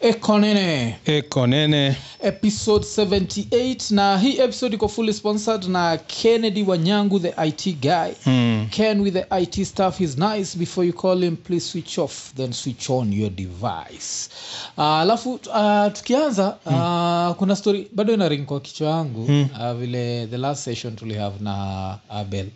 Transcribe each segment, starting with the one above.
Iko Nini episode 78 na hii episode iko fully sponsored na Kennedy Wanyangu, the IT guy. Ken with the IT stuff is nice. Before you call him, please switch off then switch on your device. Alafu tukianza kuna story bado ina ring kwa kichwa yangu vile the last session tuli have na Abel.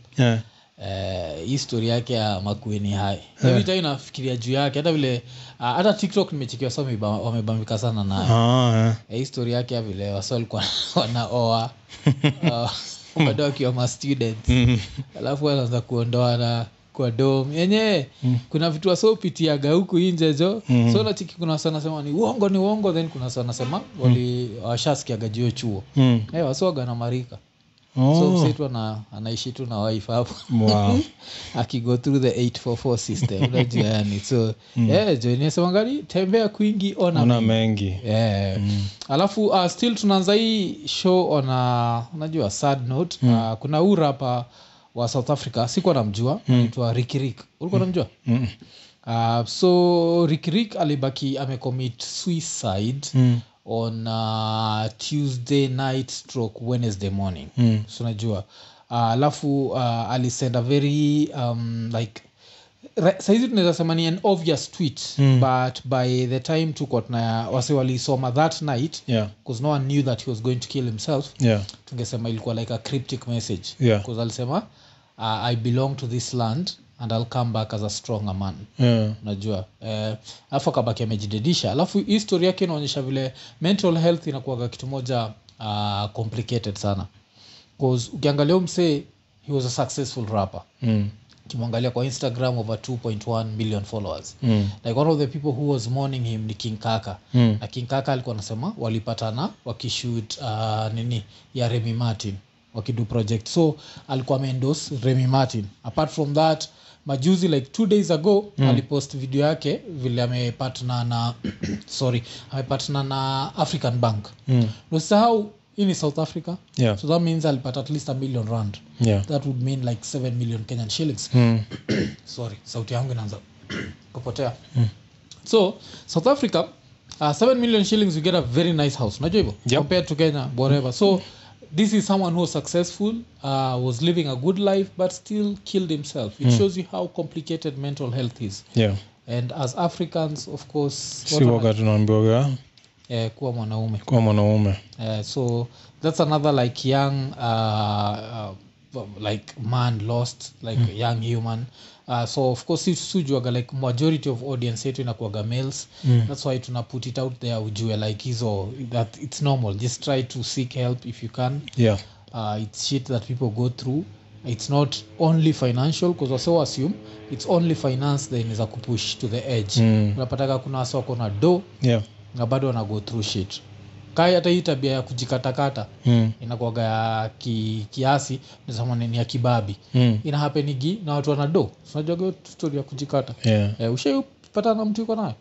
History yake ya Makueni hai. Every time nafikiria juu yake hata vile hata TikTok nimechikiwa sana wamebambika sana nayo. History yake ya vile wasol kwa wanaoa bado akiwa ma students. Alafu wanaanza kuondoa na kwa dom. Yenyewe kuna vitu wasopitiaga huku nje jo. So na tiki kuna sana sema ni uongo then kuna sana sema washasikiaga juu chuo. Wasoga na marika. So msetu anaishi tu na wife hapo. Wow. Akigo through the 844 system. Unajua yani. So join semangari tembea kwingi ona mengi. Alafu still tunaanza hii show on unajua sad note. Kuna urapa wa South Africa sikuwa namjua anaitwa Rick. Ulikuwa unamjua? So Rick alibaki amecommit suicide on Tuesday night / Wednesday morning. So unajua alafu alisend a very like saizi tunaweza sema ni an obvious tweet but by the time tuko na wase walisoma that night because no one knew that he was going to kill himself. Tungesema ilikuwa like a cryptic message because alisema I belong to this land and I'll come back as a stronger man. Unajua alafu akabaki amejidedisha. Alafu history yake inaonyesha vile mental health inakuwa kitu moja complicated sana because ukiangalia mse he was a successful rapper. Kimwangalia kwa Instagram over 2.1 million followers. Like one of the people who was mourning him ni King Kaka. Na King Kaka alikuwa anasema walipatana wakishoot nini ya Remy Martin wakidu project. So alikuwa ameendorse Remy Martin. Apart from that majuzi like 2 days ago alipost video yake vile amepatana na amepatana na African Bank. Usisahau hii ni South Africa. So that means alipata at least $1 million. That would mean like 7 million Kenyan shillings. Sorry, sauti yangu inaanza kupotea. So South Africa 7 million shillings you get a very nice house. Unajua hivyo? Compared to Kenya whatever. So this is someone who was successful, was living a good life but still killed himself. It shows you how complicated mental health is. And as Africans of course si wakati tunaambiwa kuwa mwanaume. So that's another like young like man lost like young human. So of course sujuaga like majority of audience yetu inakuaga males. That's why tuna put it out there ujue like hizo that it's normal, just try to seek help if you can. It's shit that people go through. It's not only financial because also assume it's only finance then is a kupush to the edge. Unapataka kuna wasa wako na do na bado wana go through shit. Kai hata hii tabia ya kujikatakata inakuwaga ya kiasi nasema ni ya kibabi. Ina happenigi na watu wana do. Unajua story ya kujikata. Ushapata na mtu yuko nayo?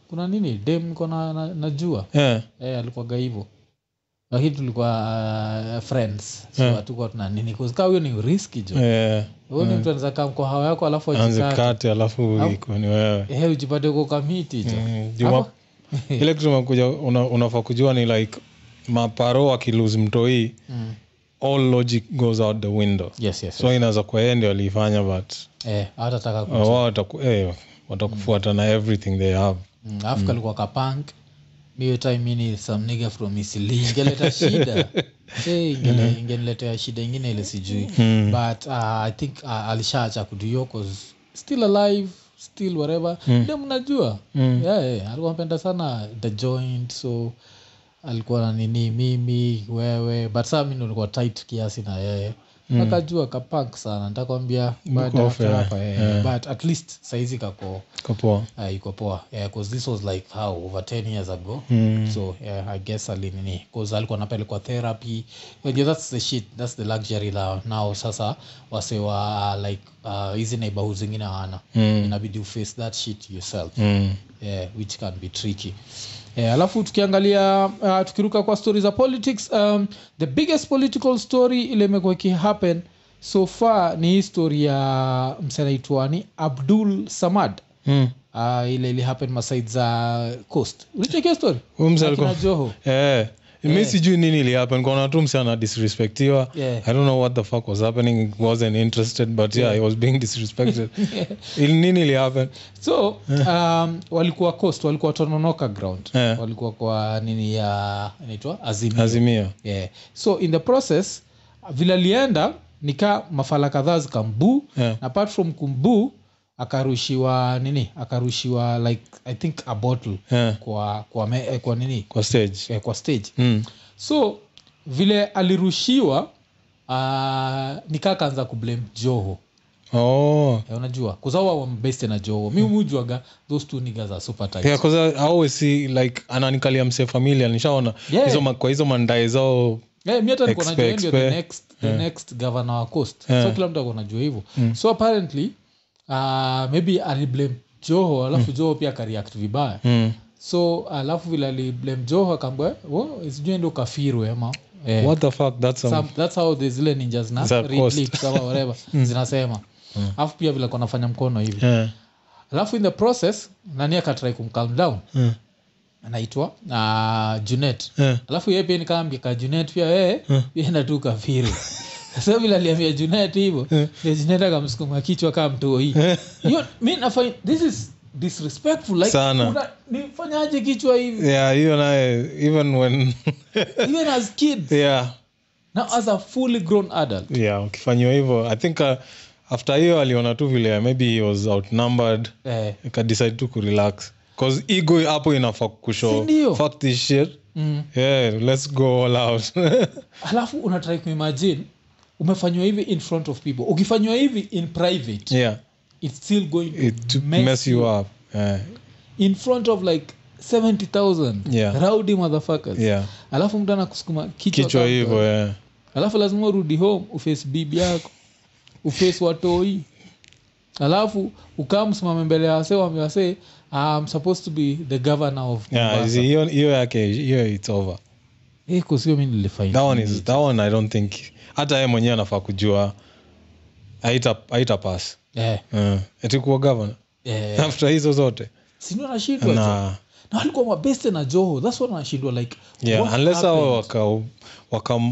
Kuna nini dem niko najua. Alikuwaga hivyo. Lakini tulikuwa friends. So hatukuwa tuna nini because kama hiyo ni risky jo. Wewe ni mtu anaweza kama kwa hawa yako alafu ajikate alafu iko ni wewe. Ujipate uko kamiti jo. Ile kitu unakuja unafaa kujua ni like maparo akilose mtoi all logic goes out the window. So inaweza kwa yeye ndio alifanya but hatataka watakufuata na everything they have. Afrika alikuwa kapunk. Miyo time ni some nigga from Isili ingeleta shida. Ingeletea shida ingine ile sijui. But I think alishaacha kudio cause still alive, still whatever. Ndio mnajua. Alikuwa anapenda sana the joint, so alikuwa na nini mimi wewe but sasa mimi nilikuwa tight kiasi na yeye. Nakajua kapunk sana nitakwambia baada hapa but at least saizi iko poa because this was like how over 10 years ago. So I guess alinini because alikuwa anapelekwa therapy. That's the shit, that's the luxury now sasa wasewa like hizi neighborhood zingine hana. Inabidi face that shit yourself. Which can be tricky. Alafu tukiangalia tukiruka kwa stories za politics, the biggest political story ile imekuwa happen so far ni history ya msanaitwa ni Abdul Samad. ile ili happen maside za coast. Ulicheki story? Kina Joho. Mimi sijui nini ili happen. Kuna tu msana disrespectiwa. I don't know what the fuck was happening. Wasn't interested, but I was being disrespected. Nini ili happen? So walikuwa coast, walikuwa Tononoka ground. Walikuwa kwa nini ya inaitwa Azimio. So in the process vile alienda nika mafala kadhaa zikambu na apart from kumbu akarushiwa like I think a bottle kwa nini kwa stage so vile alirushiwa nikakaanza kublame Joho. Unajua kuzawa wambeste na Joho mimi hujuaga those two niggas are super tight because I always see like ananikalia mse familia nishaona hizo mandai zao mimi hata niko najua ndio the next governor wa coast so kila mtu anajua hivyo so apparently maybe aliblame Joho alafu Joho pia akareact vibaya so alafu vile aliblame Joho akamwambia isijue ndio kafirwe ama what the fuck that's how the zile ninjas na read kama whatever zinasema alafu pia vile konafanya mkono hivi alafu in the process nani akatry kumcalm down anaitwa Junet alafu yeye pia nikaambia Junet pia yeye tu kafiri sasa vile aliambia Junet hivyo Junet akamsukuma kichwa kama mtoi mimi na find this is disrespectful like nifanyaje kichwa hivi hiyo naye even as kids now as a fully grown adult ukifanywa hivyo I think after hiyo aliona tu vile maybe he was outnumbered decide to relax cause ego hapo inafaa kushow fuck this shit let's go all out alafu unatry kuimagine umefanywa hivi in front of people ukifanywa hivi in private it's still going to mess you up in front of like 70,000 rowdy motherfuckers alafu mtu anakusukuma kichwa hivyo alafu lazima urudi home uface bibi yako uface watoi alafu ukamsimama mbele ya wase I'm supposed to be the governor of hiyo yake hiyo it's over kusio mimi nilifind that one I don't think hata yeye mwenyewe anafaa kujua haita pass eti kuwa governor after hizo zote sio anashindwa na alikuwa mabeste na Joho that's what anashindwa like unless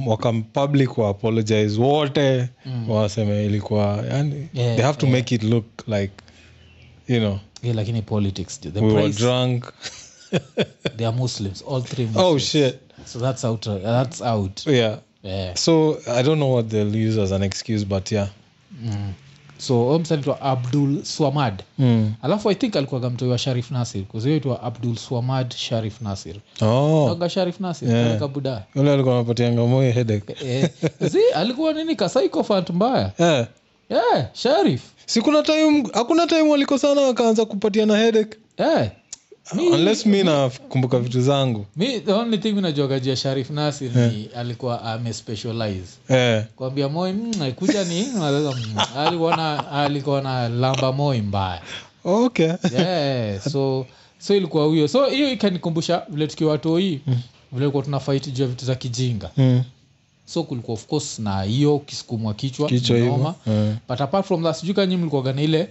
wakam public wa apologize wote waseme ilikuwa yani they have to make it look like you know lakini politics the we were drunk they are Muslims all three Muslims. Oh shit so that's out so I don't know what they'll use as an excuse but so omsalitwa Abdul Swamad alafu I think alikuwa gamtoa Sharif Nasir because yeye itwa Abdul Swamad Sharif Nasir anga Sharif Nasir kama buda yule alikuwa anapatia ngamoyo headache alikuwa nini ka psychopath mbaya Sharif hakuna time walikosana wakaanza kupatia na headache unless mimi nakumbuka vitu zangu the only thing ninajua jia Sharif Nasir ni alikuwa specialize kwambia moi kuja ni alikuwa na lamba moi mbaya so ilikuwa huyo so hiyo ikanikumbusha vile tukiwa watu hii vile kwa tuna fight juu ya vitu za kijinga so kulikuwa of course na hiyo kisukumwa kichwa noma but apart from that sijui nyinyi mlikuwa gani ile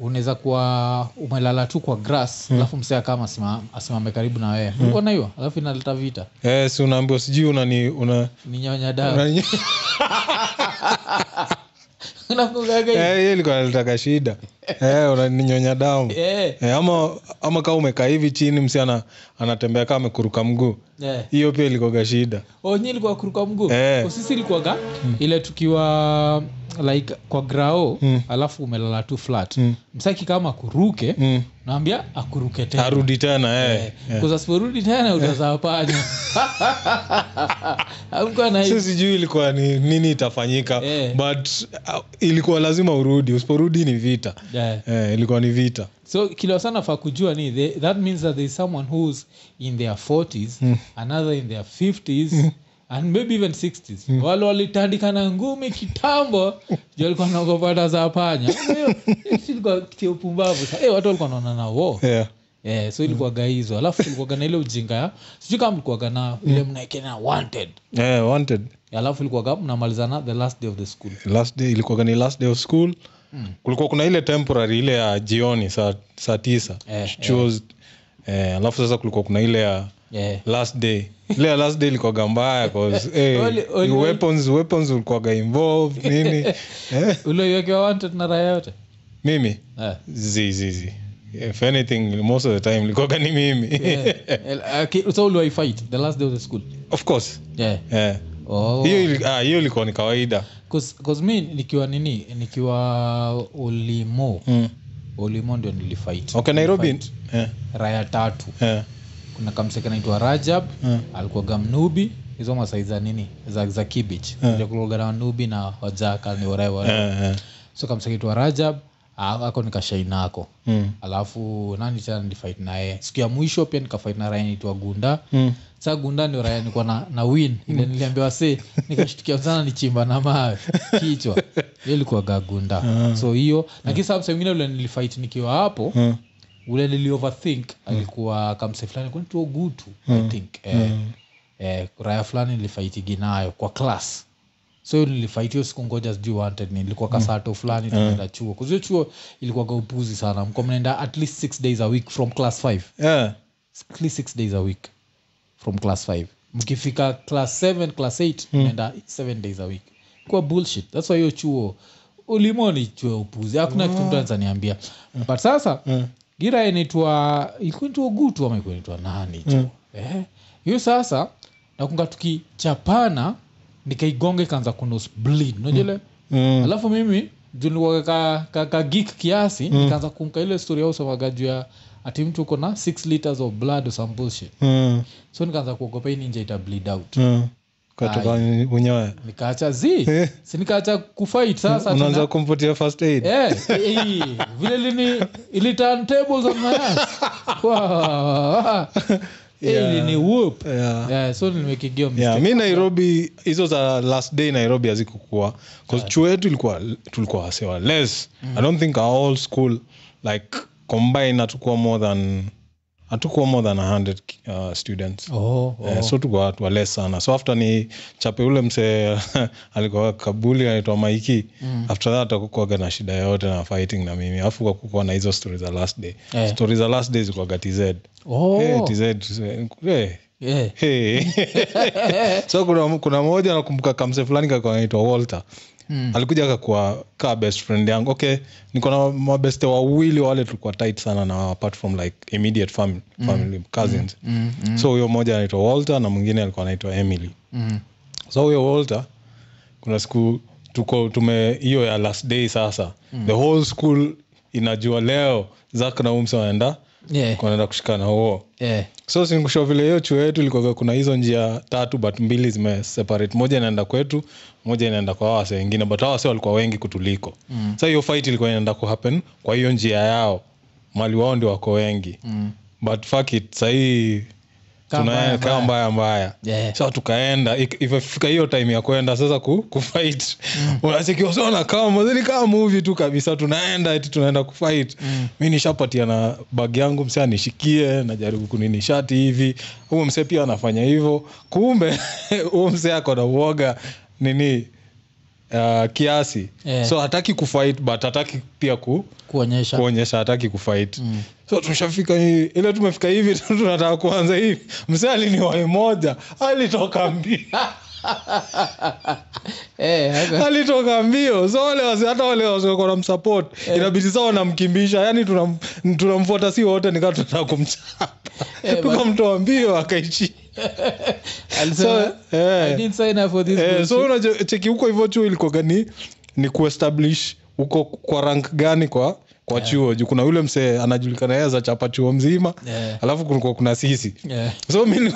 unaweza kuwa umelala tu kwa grass alafu msea kama asimame karibu na wewe uko na hiyo alafu inaleta vita si unaambiwa sijui ninyonya dawa hiyo ilikuwa inaleta shida unaninyonya damu ama kama umekaa hivi chini msi anatembea kama amekuruka mguu hiyo pia ilikuwa shida nyinyi ilikuwa kuruka mguu kwa sisi ilikuwa ile tukiwa like kwa grao alafu umelala tu flat msaki kama kuruke naambia akuruke tena arudi tena kwa sababu tena utazaa panya amko na hiyo sijui ilikuwa ni nini itafanyika but ilikuwa lazima urudi usiporudi ni vita ilikuwa ni vita so kila sana fa kujua ni that means that there is someone who's in their 40s another in their 50s and maybe even 60s wale walitandikana ngumi kitambo ndio walikuwa wanaogopa za panya ilikuwa kitu pumbavu watu walikuwa wanaona na wao so ilikuwa gaizo alafu ilikuwa na ile ujinga sijui kama ilikuwa na ile mnaekena wanted wanted alafu ilikuwa kama mnamalizana the last day of the school ilikuwa ni last day of school kulikuwa kuna ile temporary ile ya jioni saa 9 alafu sasa kulikuwa kuna ile ya last day. Ile last day ilikuwa gambaya cause weapons ulikuwa involved nini. Ule yake wanted na raya yote. Mimi zizi if anything most of the time ilikuwa ni mimi. So uli fight the last day of the school? Of course. Oh. Hiyo ilikuwa ni kawaida. Cause me nikiwa Olimo ndio nilifight. Okay, Nairobi. Raya 3. Kuna kamseka naitwa Rajab, alikuwa Gamnubi, hizo masaiza nini za Kibich. Ndio kulogana Nubi na Wajaka ni whatever. So kamseka naitwa Rajab, ako nikashainako. Alafu nani tena nilifight naye. Siku ya mwisho pia nikafight na Raya naitwa Gunda. Sasa Gunda ndio Raya nilikuwa na win. Ile niliambiwa nikashtukia sana nichimba na mawe kichwa. Ile ilikuwa Gunda. So hiyo na kisa mwingine ule nilifight nikiwa hapo. Ule nili overthink alikuwa kamse fulani kwa nito Gutu I think Raya fulani nilifight ginayo kwa class. So nilifight hiyo siku ngoja sijui wanted nilikuwa kasato fulani tunaenda chuo. Kwa hiyo chuo ilikuwa upuzi sana. Mko mnaenda at least 6 days a week from class 5. At least 6 days a week from class 5. Mkifika class 7 class 8 mnaenda 7 days a week. Kwa bullshit. That's why hiyo chuo ulimoni chuo upuzi. Hakuna kitu mtu ananiambia. But sasa gira inaitwa ilikuwa Gutu ama ilikuwa nani tu. Hiyo sasa nakunga tukichapana nikaigonga ikaanza kunose bleed. Unajua alafu mimi nilikuwa ka geek kiasi nikaanza kumka ile story yao sababu ya ati mtu uko na 6 liters of blood or some bullshit. So nikaanza kuogopa ninja ita bleed out. Katoka unyoa. Nikaacha si nikaacha kufight sasa unaanza kumpatia first aid. Vile ili turntables on my ass. Ili ni whoop. So nimekigia mistake. Mimi Nairobi hizo za last day Nairobi hazikukua cause chuo yetu tulikuwa wasewa less. I don't think our whole school like combine atakuwa more than 100 students. So tuko watu wa less sana. So after ni chape ule mse alikuwa Kabuli anaitwa Maiki. After that akakuwa na shida yote na fighting na mimi. Afu akakuwa na hizo stories za last day. Stories za last day zilikuwa TZ. TZ. So kuna mmoja nakumbuka kamse fulani kwa anaitwa Walter. Alikuja akakuwa ka best friend yangu. Okay, niko na mabeste wawili wale tulikuwa tight sana na apart from like immediate family cousins. So huyo mmoja anaitwa Walter na mwingine alikuwa anaitwa Emily. So huyo Walter kuna siku tuko hiyo ya last day sasa. The whole school inajua leo Zaka na Umsa wanaenda kushikana huo. So sinkusho vile hiyo chuo yetu ilikuwa kuna hizo njia 3 but 2 zimeseparate. Moja inaenda kwetu, moja inaenda kwa wase wengine, but wase walikuwa wengi kutuliko. Sasa hiyo fight ilikuwa inaenda ku happen kwa hiyo njia yao. Mali wao ndio wako wengi. But fuck it, sasa tunaenda mbaya. So tukaenda ifika hiyo time ya kwenda sasa kufight. Unasikia sana kama movie tu kabisa, tunaenda kufight. Mimi nishapatia na bag yangu msee anishikie, najaribu kunini shati hivi. Huyo msee pia anafanya hivyo. Kumbe huyo msee ako na uoga nini kiasi. So hataki kufight but hataki pia kuonyesha hataki kufight. So tumeshafika ile tumefika hivi tunataka kuanza hivi. Msee aliniwahi moja, alitoka mbio. Alitoka mbio. So hata wale wako na msupport inabidi sawa namkimbisha. Yaani tunamfuata si wote nikaa tunataka kumchapa. Tukamtoa mbio akaichi. So I didn't sign up for this. So unacheki huko hivyo chuo ilikuwa gani ni kuestablish huko kwa rank gani kwa chuo. Kuna yule mse anajulikana yeye za chapa chuo mzima. Alafu kulikuwa kuna sisi. So mimi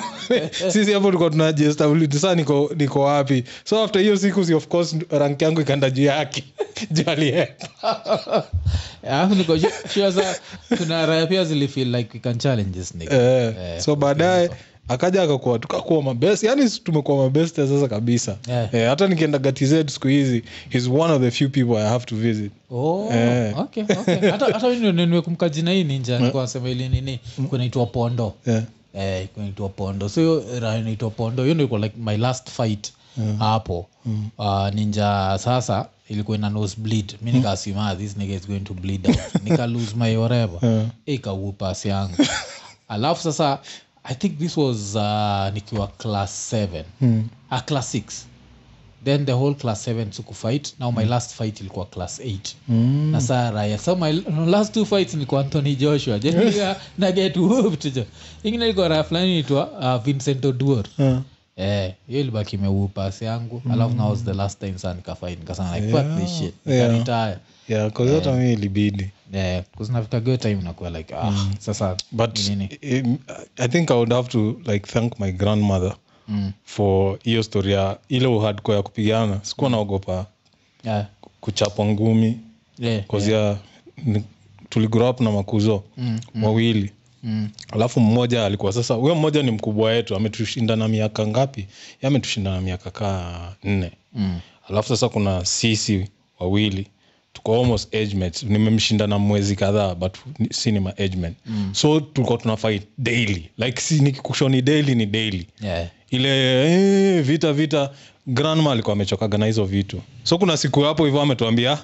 sisi hapo tulikuwa tunajiestablish sasa niko wapi. So after hiyo siku of course rank yangu ikaenda juu yake. Jali. Niko sure kuna raya pia zili feel like we can challenge this nigga. So baadaye akaja tukakuwa mabest. Yaani tumekuwa mabest sasa kabisa. Hata nikienda GTZ siku hizi he's one of the few people I have to visit. Okay. Hata mimi nimekumbuka jina hii ninja nilikuwa nasema ile nini kunaitwa Pondo. Kunaitwa Pondo. So inaitwa Pondo. Hiyo ndio like my last fight hapo. Ninja sasa ilikuwa ina nose bleed. Mimi nikasema this nigga is going to bleed out. Nika lose my whatever. Ikaupa yangu. Alafu sasa I think this was nikiwa class 7. Class 6. Then the whole class 7 took fight. Now my last fight ilikuwa class 8. Na saa raya. So my last 2 fights nilikuwa Anthony Joshua. Jeniga na get whooped. Ingine ilikuwa raya fulani inaitwa Vincent Oduor. Hiyo ilibaki imeupa yangu. Alafu now was the last time sana nikafight. Nikasema like fuck this shit. Nikanitaya. Yeah, cause hata mimi ilibidi. Yeah, cause nafika good time nakuwa like sasa but I think I would have to like thank my grandmother for hiyo story ya ile hardcore ya kupigana. Sikuwa naogopa kuchapwa ngumi. Cause tuligrow up na makuzo wawili. Alafu mmoja alikuwa sasa huyo mmoja ni mkubwa wetu, ametushinda na miaka ngapi? Yeye ametushinda na miaka 4. Alafu sasa kuna sisi wawili tuko almost age mates. Nimemshinda na mwezi kadhaa but si ni ma age mate. So tulikuwa tuna fight daily. Like si nikikushoni daily ni daily. Ile vita grandma alikuwa amechokaga na hizo vitu. So kuna siku hapo hivyo ametuambia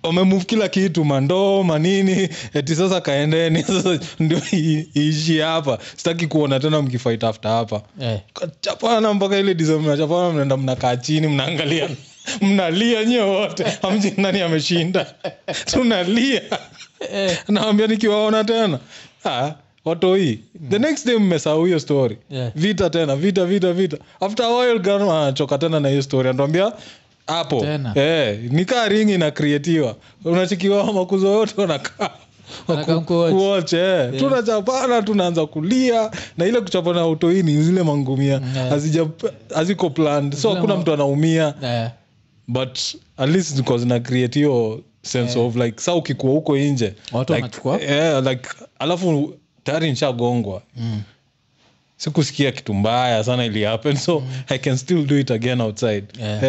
umemove kila kitu mandoo manini eti sasa kaendeni sasa ndio iishi hapa. Sitaki kuona tena mkifight after hapa. Chapana mpaka ile December chapana mnaenda mnakaa chini mnaangalia mnalia nyote hamji nani ameshinda. Tunalia. Naambia nikiwaona tena. Watu hii. The next day mmesahau hiyo story. Vita tena vita. After a while grandma anachoka tena na hiyo story. Anatuambia hapo nikaa ringi na creatiwa. Unachikiwa makuzo yote wanakaa watch tunachapana tunaanza kulia na ile kuchapana utoini zile mangumia haziko planned so hakuna mtu anaumia but at least because na create hiyo sense of like saa ukikuwa huko nje watu wanachukua like alafu tayari nishagongwa sikusikia kitu mbaya sana ili happen so I can still do it again outside.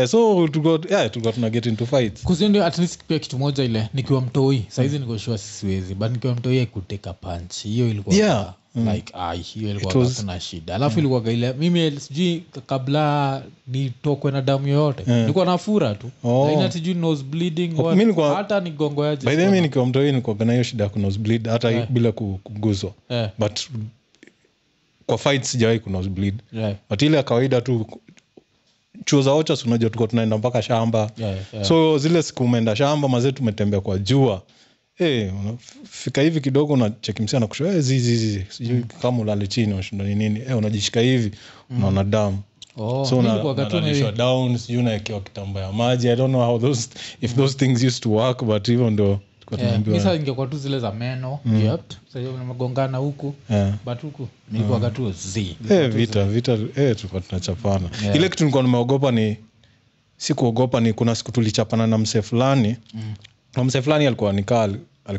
So to got to get into fights kuzindi at least pia kitu moja ile nikiwa mtoi saizi niko sure siwezi but nikiwa mtoi kuteka punch hiyo ilikuwa like hiyo ilikuwa kuna shida alafu ilikuwa ile mimi sijui kabla nitokwe na damu yote nilikuwa nafura tu lakini sijui nose bleeding hata ni gongo yaje by the way nikiwa mtoi nilikuwa na hiyo shida ya nose bleed hata bila kuguzwa but kwa fights sijawahi kuna nose bleed but ile ya kawaida tu chuo za ocha unajua tulikuwa tunaenda mpaka shamba so zile siku umeenda shamba mazee tumetembea kwa jua unafika hivi kidogo na cheki msia na kusho zizi sijui kama ulale chini unashinda nini unajishika hivi unaona damu so unalishwa down sijui unaekewa kitambaa ya maji I don't know how those things used to work but even though misa ingekuwa tu zile za meno sasa hiyo nimegongana huku but huku nilikuwa tu vita tulikuwa tunachapana ile kitu nilikuwa nimeogopa ni sikuogopa ni kuna siku tulichapana na mse fulani na mse fulani alikuwa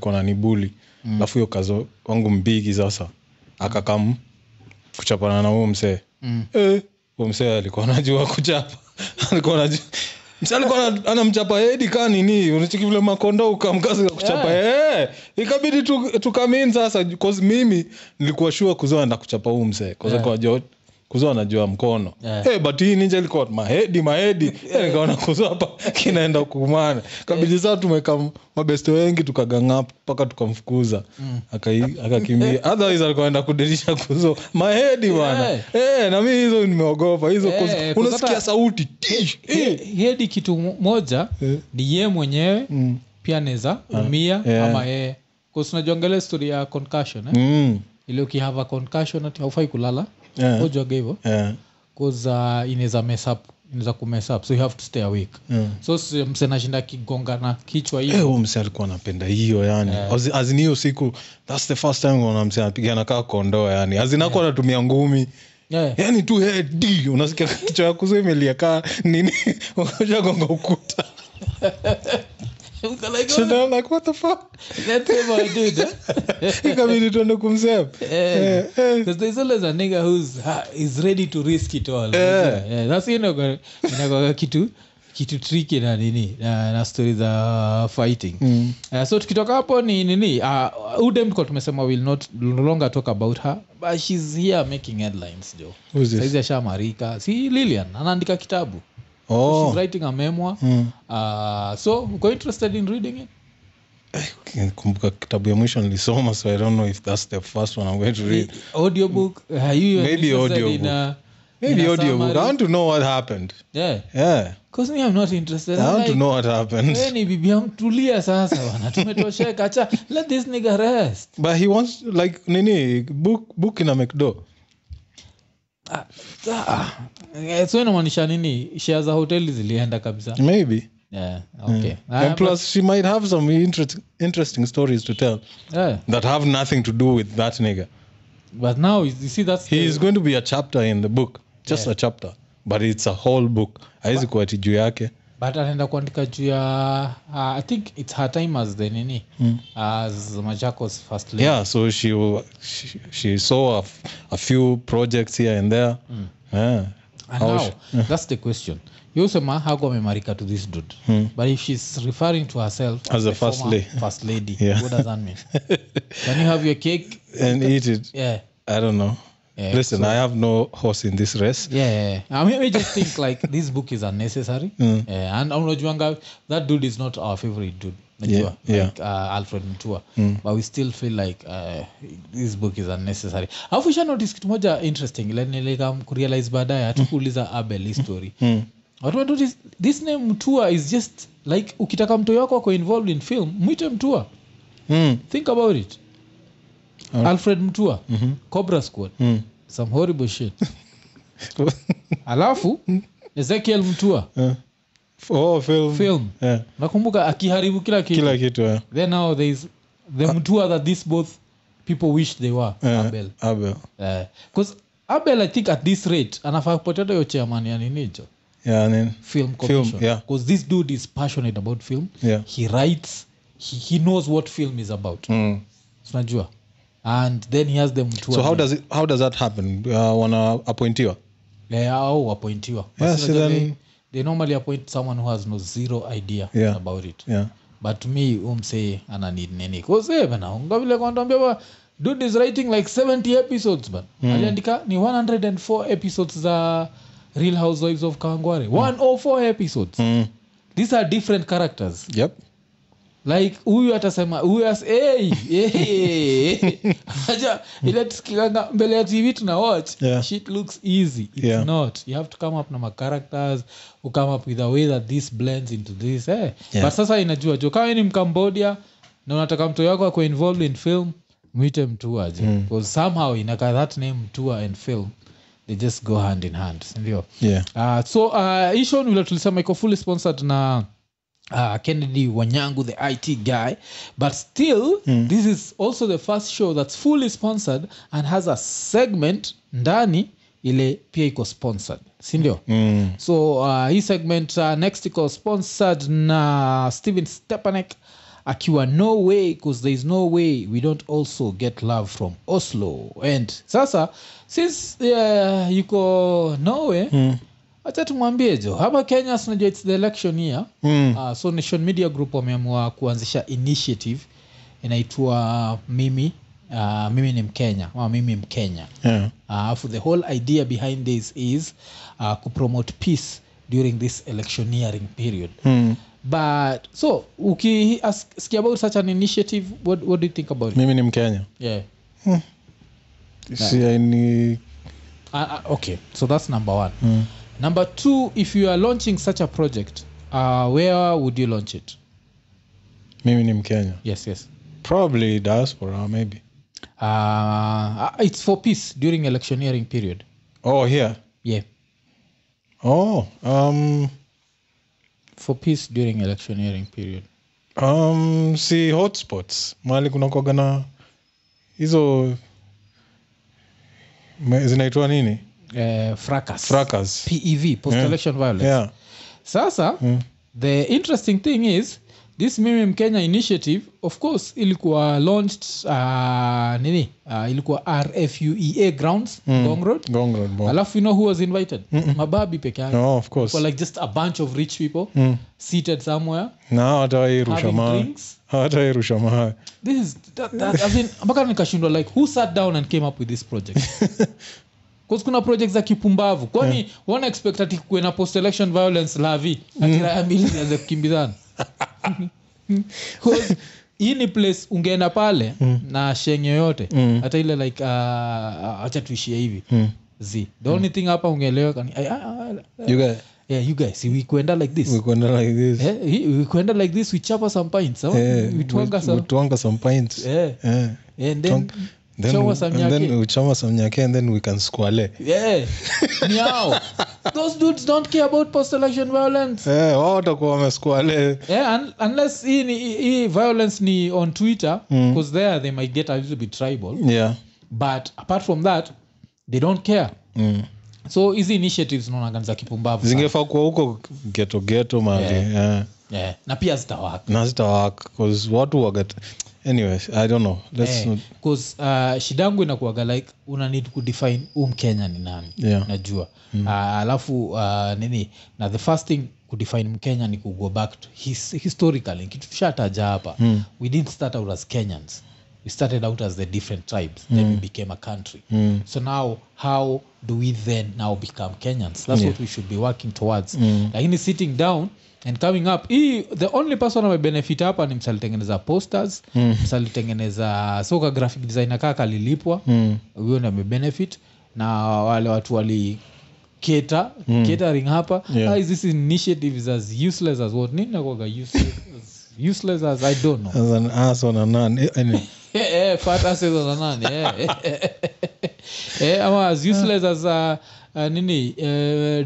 ananibuli alafu hiyo kazo wangu mbigi sasa akakam kuchapana na huyo mse huyo mse alikuwa anajua kuchapa alikuwa anajua msali kwa anamchapa hedi kani nini unachiki vile makondo ukamkaza kuchapa ikabidi tukamin sasa because mimi nilikuwa sure kuzoa na kuchapa huyu mse kwa jot kuzoa najua mkono but hii ninja ilikuwa mahedi nikaona kuzoa hapa kinaenda kuumana kabidi sasa tumeka mabeste wengi tukaganga mpaka tukamfukuza akakimbia otherwise alikuwa anaenda kudirisha kuzoa mahedi bwana na mimi hizo nimeogopa hizo unasikia sauti hedi kitu moja ni yeye mwenyewe pia anaweza umia ama kwa unajua story ya concussion ile ukihava concussion ati haufai kulala unajua hivyo cause inaweza mess up so you have to stay awake so msena shinda kigongana kichwa hiyo mse alikuwa anapenda hiyo yani azinio siku that's the first time when mse anapigana kama kondoo yani azinako anatumia ngumi yani tu head unasikia kichwa yako imelia kaa nini unagonga ukuta so they're like what the fuck that's what I did ikabidi tuende kumsema because there's always a nigga who's is ready to risk it all that's inakuwa kitu tricky na nini na stories za fighting so tukitoka hapo ni nini udem kwa tumesema will not no longer talk about her but she's here making headlines jo saizi ashamarika si Lilian anaandika kitabu Oh. She's writing a memoir. So uko interested in reading it? Kumbuka kitabu ya mwisho nilisoma, so I don't know if that's the first one I'm going to read. Audiobook? Are you Maybe audiobook. Maybe audiobook. I want to know what happened. Yeah. Because me, I'm not interested. I want to know what happened. Ni bibi yangu tulia sasa bana. Tumetosheka, acha let this nigga rest. But he wants like nini book ina McDo. So inamaanisha nini? Shares za hoteli zilienda kabisa. Maybe. Yeah, okay. And plus she might have some interesting stories to tell that have nothing to do with that nigga. But now you see he is going to be a chapter in the book, just a chapter, but it's a whole book. Haizi kuwa juu yake. But anaenda kuandika juu ya I think it's her time as the nini as Majako's first lady. Yeah, so she saw a few projects here and there. And now that's the question. Yosema hago amemarika to this dude. But if she's referring to herself as a first lady, what does that mean? Can you have your cake and eat it? Yeah. I don't know. Yeah, listen, I have no horse in this race. Yeah. I mean, we just think like this book is unnecessary. And that dude is not our favorite dude. Like Alfred Mutua. But we still feel like this book is unnecessary. Afusha notice kitu moja interesting. Like kurealize baadaye hatukuuliza Abel story. This name Mutua is just like ukitaka mtoto wako ako involved in film, mwite Mutua. Think about it. Alfred Mutua, Cobra Squad, some horrible shit. Alafu Ezekiel Mutua. Film. Yeah. Nakumbuka akiharibu kila kitu. Yeah. Then now there is the Mutua that these both people wish they were. Abel. Because Abel, I think at this rate anafaa kupoteza yo chairman ya ninijo. Yeah, I mean, film commission. Because this dude is passionate about film. Yeah. He writes. He knows what film is about. Unajua. And then he has them to. So how does that happen? Wana appointiwa? Appointiwa. Yeah, so then they normally appoint someone who has zero idea about it. Yeah. But to me, say ana need nini. Cause bana ungavile kwambia dude is writing like 70 episodes but aliandika ni 104 episodes za Real Housewives of Kawangware. 104 episodes. These are different characters. Yep. Like huyu atasema huyu aja ile tusikilanga mbele ya TV tuna watch shit looks easy. It's not. You have to come up na characters, you come up with a way that this blends into this. But sasa inajua kama ni Mcambodia na unataka mtu wako ako involved in film, mwite Mutua aje. Because somehow inaka that name Mutua and film they just go hand in hand. Ndio. Yeah. So Ishon vile tulisema iko fully sponsored na Kennedy Wanyangu, the IT guy, but still this is also the first show that's fully sponsored and has a segment ndani ile pia iko sponsored, si ndio? So hii segment next iko sponsored na Steven Stepanek akiwa Norway, because there is no way we don't also get love from Oslo. And sasa since yuko Norway, acha tumwambie jo hapa Kenya tunajua it's the election year. So Nation Media Group wameamua kuanzisha initiative inaitwa mimi ni Mkenya ama mimi Mkenya. The whole idea behind this is to promote peace during this electioneering period. But so uki about such an initiative, what do you think about it? Mimi ni Mkenya. Yeah. See, I need okay, so that's number one. Number two, if you are launching such a project, where would you launch it? Mimi ni Mkenya. Yes. Probably diaspora, maybe. It's for peace during electioneering period. Oh, here? Yeah. Oh, for peace during electioneering period. See hotspots. Mahali kuna kuwaga na hizo zinaitwa nini? Fracas. PEV, post-election violence. Sasa, the interesting thing is, this Mimi Mkenya initiative, of course, ilikuwa launched, ilikuwa RFUEA grounds, Ngong Road. Alafu, you know who was invited? Mababi peke yake. No, of course. For like just a bunch of rich people seated somewhere. No, having drinks. This is, I mean, mpaka nikashindwa like, who sat down and came up with this project? cause kuna projects za kipumbavu kwani wana expect ati kuwe na post election violence lavi akira ya milioni za kukimbizana cause hii ni place ungeenda pale na sheng yoyote hata ile like acha tuishie hivi the only thing hapa ungeelewa kani you guys we kwenda like this we kwenda like this we chapa some pints we tuanga some pints and then chama samnyake and then we can squale meow those dudes don't care about post election violence wao watakuwa wamesquale unless hii violence ni on Twitter because there they might get a little bit tribal but apart from that they don't care so hizi initiatives naona za kipumbavu zingefaa kwa huko ghetto mali na pia zitawak cause watu wagat anyways I don't know cause shidangu inakuaga like una need to define Mkenya ni nani najua alafu nini na the first thing to define Mkenya ni to go back to historically kitu tushataja hapa we didn't start out as Kenyans we started out as the different tribes then we became a country so now how do we then now become Kenyans that's what we should be working towards lakini sitting down and coming up the only person who benefit hapa ni msalitengeneza posters msalitengeneza soka graphic designer kaka lilipwa huyo ndiye benefit na wale watu wali catering hapa is this initiative is as useless as what nini nakuwa useless as I don't know as an ass on a nun fat ass on a nun ama as useless as nini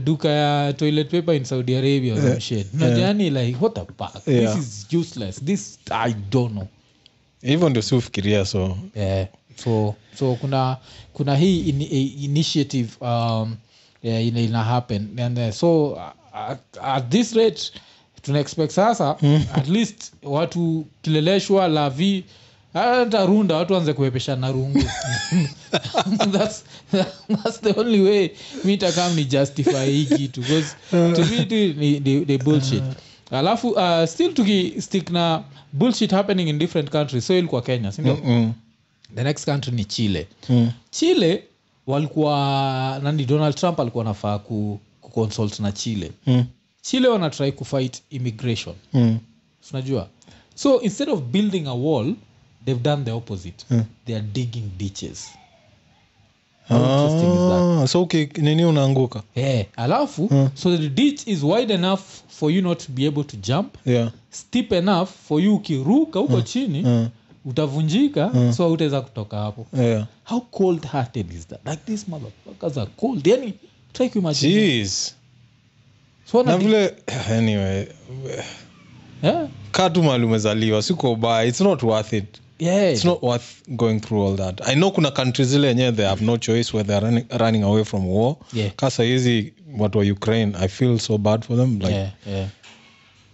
duka ya toilet paper in Saudi Arabia or some shit yani like what the fuck this is useless this I don't know even ndio sifikiria so so kuna hii initiative ina happen and so at this rate tuna expect sasa at least watu kileleshwa lavi hata runda watu anze kuepeshana rungu that's the only way mita kama ni justify hii kitu because to me the bullshit alafu still stick na bullshit happening in different countries so ilikuwa Kenya sindio the next country ni Chile Chile walikuwa nani Donald Trump alikuwa anafaa consult na Chile Chile wana try to fight immigration unajua so instead of building a wall they've done the opposite they are digging ditches how interesting is that so nini unaanguka alafu so the ditch is wide enough for you not to be able to jump steep enough for you ukiruka huko chini utavunjika so utaweza kutoka hapo how cold hearted is that like these motherfuckers are cold yani try to imagine jeez so na vile anyway katu mali umezaliwa siko baya it's not worth it it's not worth going through all that I know kuna countries zile yenyewe they have no choice where they are running away from war kasa hizi watu wa Ukraine I feel so bad for them like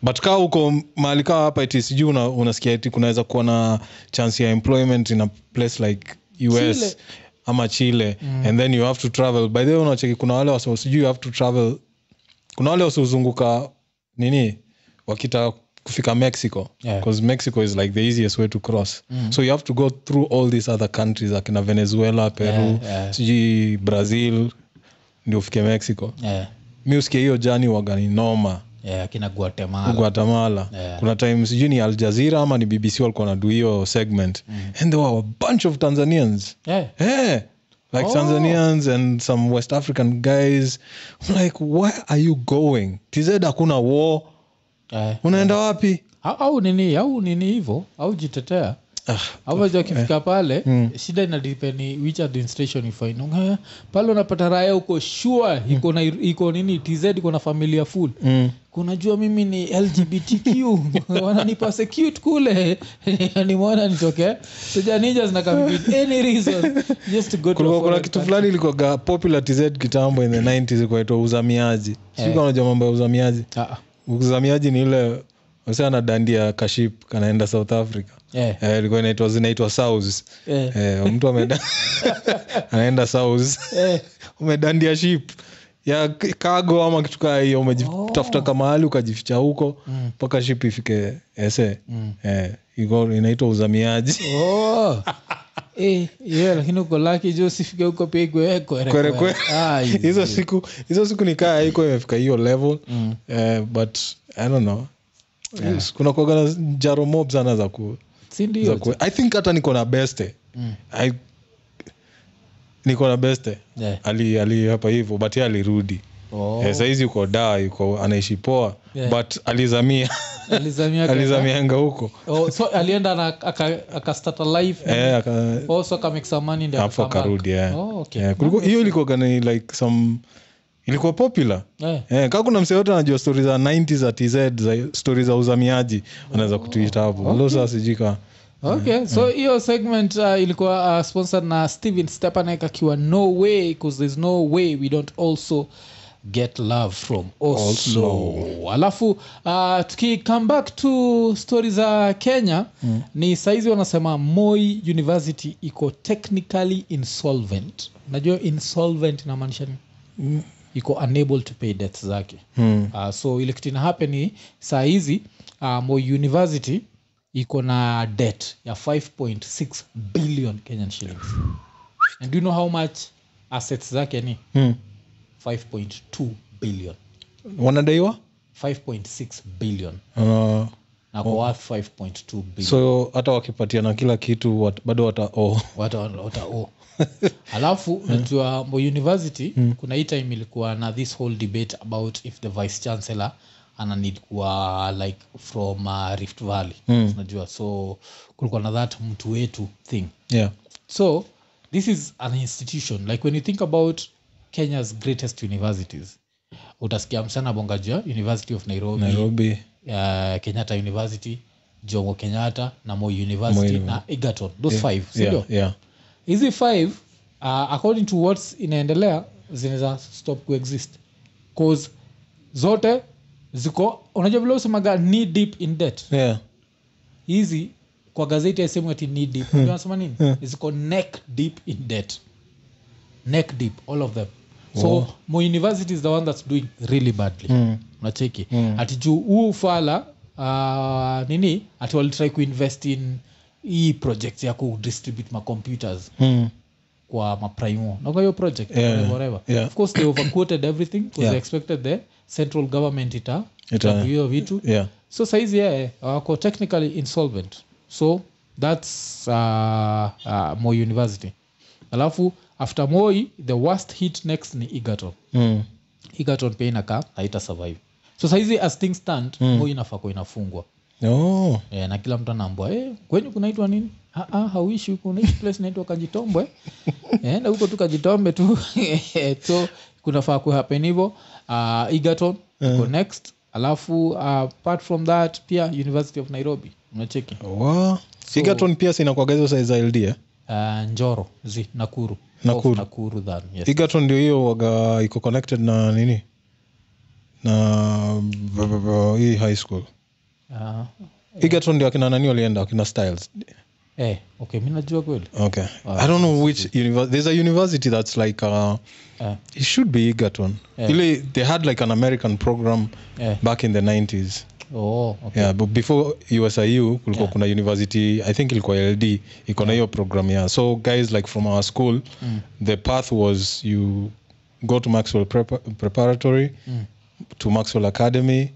but kaa huko mahali kaa hapa iti sijui unasikia iti kunaweza kuwa na chance ya employment in a place like US Chile. Ama Chile and then you have to travel by the way unacheki kuna wale wasio sijui you have to travel kuna wale wasiozunguka nini wakita kufika Mexico because Mexico is like the easiest way to cross so you have to go through all these other countries like na Venezuela Peru sijui Brazil ndio ufike Mexico mimi usikie hiyo journey wagani noma kina Guatemala kuna time sijui ni Al Jazeera ama ni BBC walikuwa na do hiyo segment and there were a bunch of Tanzanians like Tanzanians and some West African guys I'm like where are you going TZ hakuna war unaenda wapi au nini hivyo au jitetea hapo jo kifika pale shida ina depend which administration you find pale unapata raia uko sure iko nini TZ iko na familia full kunajua mimi ni LGBTQ wananipa secute kule nimeona nitoke sijanija zinakambi any reason just to go to kuna kitu fulani ilikuwa popular TZ kitambo in the 90s kwaitwa uzamiaji sio unajua mambo ya uzamiaji uzamiaji ni ile wasa anadandia kaship kanaenda South Africa ilikuwa inaitwa South mtu anaenda South umedandia ship ya cargo ama kitu kama hiyo umejitafuta kama mahali ukajificha huko mpaka ship ifike inaitwa uzamiaji lakini uko lucky jo sifike huko pia kwe. Hizo siku nikaa haiko imefika hiyo level. But I don't know. Yes, kuna kuagana jaro mob sana za ku I think hata niko na beste. Niko na beste. Ali hapa hivyo but yeye alirudi. Sasa hizi yuko yuko anaishi poa but alizamia anga huko. So alienda na akastart a life also aka make some money ndio akarudi. Hiyo ilikuwa gani like some ilikuwa popular. Kama kuna msee yote anajua stories za 90s za TZ za stories za uzamiaji anaweza kutuita hapo. Leo sasa sijika. So hiyo segment ilikuwa sponsored na Steven Stepanek akiwa no way because there's no way we don't also get love from Oslo. Alafu tuki come back to stories za Kenya ni saizi wanasema Moi University iko technically insolvent. Unajua insolvent inamaanisha nini? Iko unable to pay debts zake. So ile kitu ina happen ni saizi Moi University iko na debt ya 5.6 billion Kenyan shillings. And do you know how much assets zake ni? 5.2 billion. Wanadaiwa 5.6 billion. Na kwa worth 5.2 billion. So hata wakipatia na kila kitu bado wata alafu najua Moi University kuna hii time ilikuwa na this whole debate about if the vice chancellor ana need kuwa like from Rift Valley. Unajua so kulikuwa na that mtu wetu thing. So this is an institution like when you think about Kenya's greatest universities utasikia msana bongajua University of Nairobi, Kenyatta University, Jomo Kenyatta na Moi University na Egerton. Those five sio? Hizi five according to what's inaendelea zinaweza stop coexist cause zote ziko unajua vile usemaga knee deep in debt. Hizi kwa gazeti yasema ati knee deep. Unasema nini? Ziko neck deep in debt. Neck deep all of them. So Moi University is the one that's doing really badly. Unacheki. Ati juu ufala nini ati wali try kuinvest in hii project ya ku distribute ma computers kwa maprimo. Na kwa hiyo project whatever. Of course they overquoted everything because they expected the central government ita hiyo vitu. So saizi wako technically insolvent. So that's Moi University. Alafu after Moi the worst hit next ni Egerton. Egerton pia inakaa haita survive. So saizi as things stand Moi inafaa inafungwa. Na kila mtu anaambia kwenye kunaitwa nini? Hauishi huko kuna place inaitwa Kajitombwe. Na huko tu Kajitombe tu. So kunafaa ku happen hivyo. Egerton go next. Alafu apart from that pia University of Nairobi. Unacheki. So, Egerton pia sina kwa hizo size za LD Njoro Nakuru than Egerton ndio hiyo waga iko connected na nini na hii high school. Egerton ndio akina nani walienda akina Styles. Okay mimi najua kweli. I don't know which university. There's a university that's like it should be Egerton. They had like an American program back in the 90s. But before USIU kulikuwa kuna university I think ilikuwa LD iko na hiyo program so guys like from our school the path was you go to Maxwell Preparatory to Maxwell Academy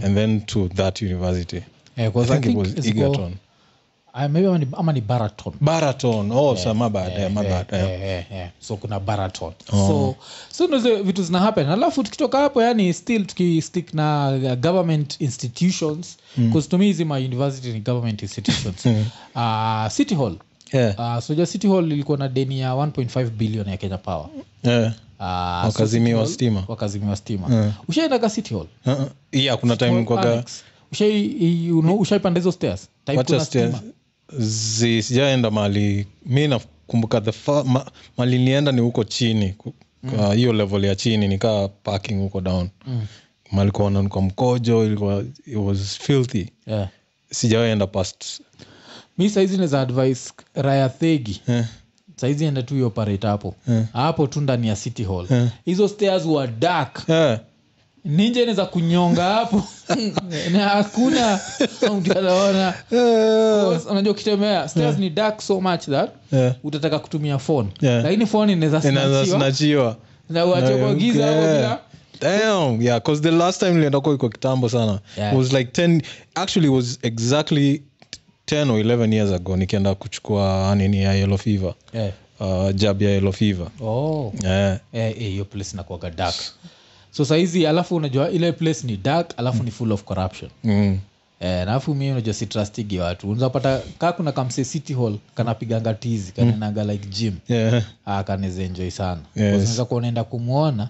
and then to that university. I think it was Egerton. Maybe ama ni Baraton. So my bad. So kuna Baraton. So ndio vitu zina happen. Alafu tukitoka hapo yani still tukistick na government institutions because to me hizi my university ni government institutions. City Hall. So just City Hall ilikuwa na deni ya 1.5 billion ya Kenya Power. Wakazimiwa stima. Ushaenda ka City Hall? Kuna time kwa ushaipanda hizo stairs. Type kuna stima. Sijaenda mali mimi nakumbuka mali nienda ni huko chini kwa hiyo level ya chini nikaa parking huko down mali kwa mkojo ilikuwa it was filthy. Sijaenda past. Mimi saizi naweza advice Raya Thegi saizi enda tu operate hapo tu ndani ya City Hall. Hizo stairs were dark. ninja inaweza kunyonga hapo na hakuna mtu anaona. Unajua kitembea stairs ni dark so much that utataka kutumia phone, lakini phone inaweza snatchiwa na uache kwa giza hapo bila. Damn, yeah, because the last time nilienda kwa kitambo sana, it was like 10, actually it was exactly 10 or 11 years ago nikienda kuchukua nini ya yellow fever. Jab ya yellow fever. Hiyo place inakuwa dark. So saizi alafu unajua ile place ni dark alafu ni full of corruption. Alafu mimi unajua si trustigi watu. Unapata kama kuna kamse city hall kanapiganga tizi kananga like gym. Kanaweza enjoy sana. Unaweza kuonenda kumuona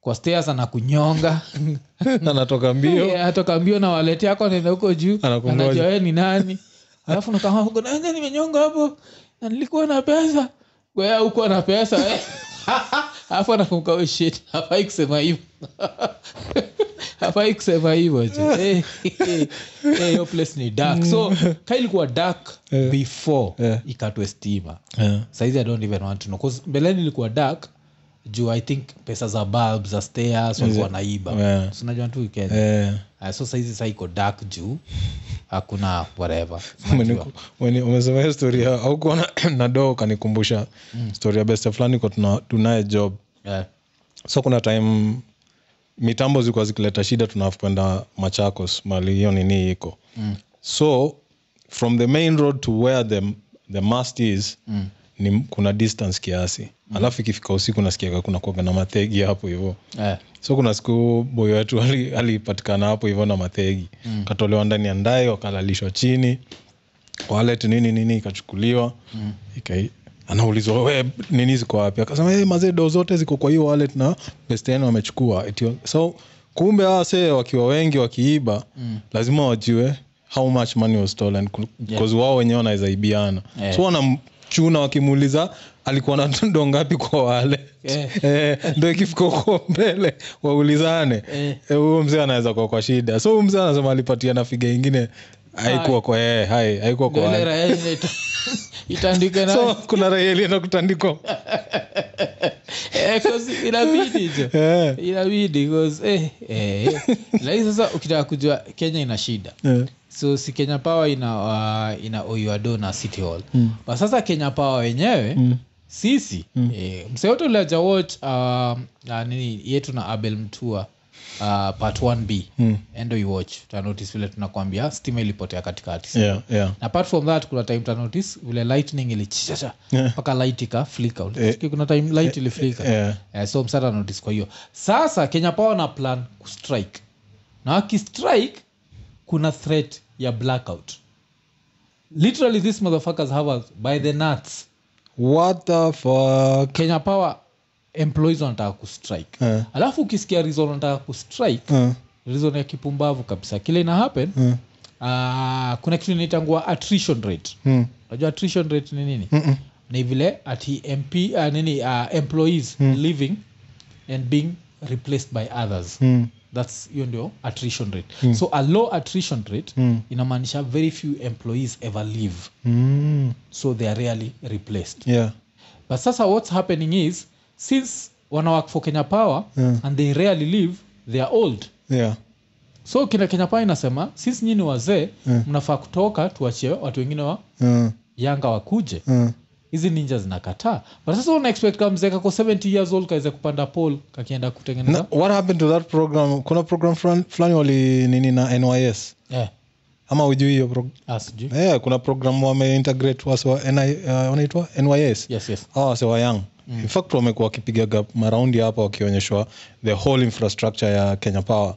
kwa stairs anakunyonga anatoka mbio. Anatoka mbio na wallet yako anaenda huko juu. Anajua wewe ni nani. Alafu nakama huko nani nimenyonga hapo na nilikuwa na pesa. Wewe uko na pesa alafu anakumbuka wewe shit hafai kusema hivyo. Hafai kusema hivyo je. Hiyo place ni dark. So kai ilikuwa dark before ikatwe stima. Saizi I don't even want to know because mbeleni ilikuwa dark juu I think pesa za bulbs za stairs walikuwa naiba. So unajua tu weekend. So saizi sasa iko dark juu hakuna whatever. Umesema historia au kuona na doo kanikumbusha story ya best fulani kwa tunaye job. So kuna time mitambo zilikuwa zikileta shida tunakwenda Machakos mali hiyo nini iko. So from the main road to where the mast is ni kuna distance kiasi. Alafu ikifika usiku nasikia kuna kuoga na mategi hapo hivyo. So kuna siku boy wetu alipatikana hapo hivyo na mategi. Katolewa ndani ya ndai wakalalishwa chini. Wallet nini ikachukuliwa. Anaulizwa wewe nini ziko wapi? Akasema mazee do zote ziko kwa hiyo wallet na best yenu wamechukua. So kumbe wase wakiwa wengi wakiiba lazima wajue how much money was stolen because wao wenyewe wanaweza ibiana. So wanamchuna wakimuuliza alikuwa na ndo ngapi kwa wale. Ndio ikifika huko mbele waulizane. Huyo mzee anaweza kwa shida. So mzee anasema alipatia na figa nyingine haikuwa kwa haikuwa kwa wale. Itandike na so kuna raia na kutandika cause inabidi jo inabidi because lakini sasa ukitaka kujua Kenya ina shida so si Kenya Power ina Oyuado na City Hall but sasa Kenya Power wenyewe sisi msee wote ulaja watch nini yetu na Abel Mutua part 1B endo you watch ta notice vile tunakwambia stima ilipotea katikati. Apart from that kuna time ta notice vile lightning ilichichacha mpaka light ika flicker. Kuna time light ili flicker. So msata notice kwa hiyo. Sasa Kenya Power na plan ku strike. Na waki strike kuna threat ya blackout. Literally these motherfuckers have us by the nuts. What the fuck? Kenya Power employees wanataka kustrike. Alafu ukisikia reason wanataka kustrike, reason ya kipumbavu kabisa. Kile ina happen, kuna kitu inaitangwa attrition rate. Unajua attrition rate ni nini? Ni vile ati employees leaving and being replaced by others. That's hiyo ndio attrition rate. So a low attrition rate inamaanisha very few employees ever leave. So they are rarely replaced. But sasa what's happening is since wana work for Kenya Power and they rarely leave, they are old. So Kenya Power inasema since nyinyi wazee mnafaa kutoka tuachie watu wengine wa yanga wakuje. Hizi ninja zinakataa. But sasa una expect kama mzee kako 70 years old kaweza kupanda pole kakienda kutengeneza. What happened to that program? Kuna program fulani wali nini na NYS? Ama ujui hiyo program? Kuna program wameintegrate wanaitwa NYS. Yes. Sewa young. In fact wamekuwa wakipiga maraundi hapa wakionyeshwa the whole infrastructure ya Kenya Power.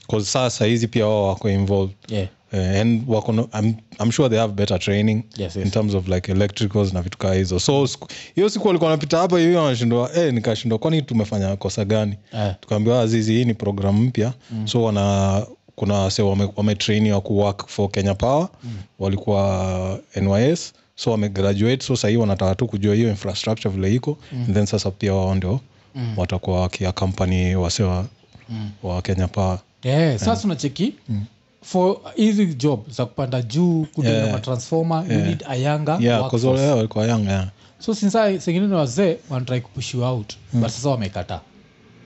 Because sasa hizi pia wao wako involved. And I'm sure they have better training in terms of like electricals na vitu kama hizo. So hiyo siku walikuwa wanapita hapa hiyo wanashindwa nikashindwa kwani tumefanya kosa gani? Tukaambiwa Azizi hii ni program mpya. So kuna wase wametrain wa kuwork for Kenya Power walikuwa NYS. So wamegraduate so sasa wanataka tu kujua hiyo infrastructure vile iko and then sasa pia wao ndio watakuwa wakia company wase wa Kenya Power. Sasa unacheki for easy job za kupanda juu kujenga transformer you need a younger because wale walikuwa young. So since sengine ni wazee wana try kupush you out but sasa wamekataa.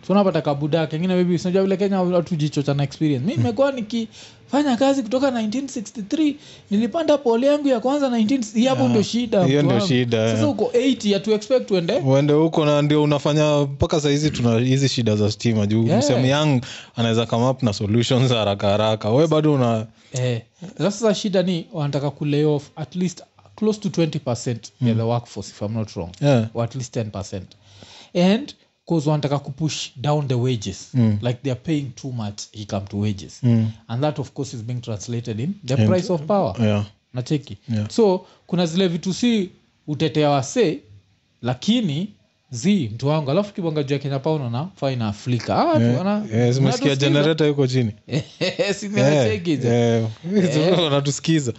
so unapata kabuda kingine maybe unajua vile Kenya watu jichocha na experience mimi nimekuwa nikifanya kazi kutoka 1963 nilipanda pole yangu ya kwanza 19 hapo ndio shida hiyo ndio shida sasa uko 80 ya to expect uende huko na ndio unafanya mpaka saa hizi tuna hizi shida za stima juu msemo young anaweza come up na solutions haraka wewe bado una sasa shida ni wanataka ku lay off at least close to 20% of the workforce if I'm not wrong or at least 10% and cause wanataka kupush down the wages like they are paying too much he come to wages and that of course is being translated in the price of power nacheki so kuna zile vitu si utetea wase lakini mtu wangu alafu kibonga juu ya Kenya Power unaona fine Afrika zimesikia generator yuko chini si nacheki wanatusikiza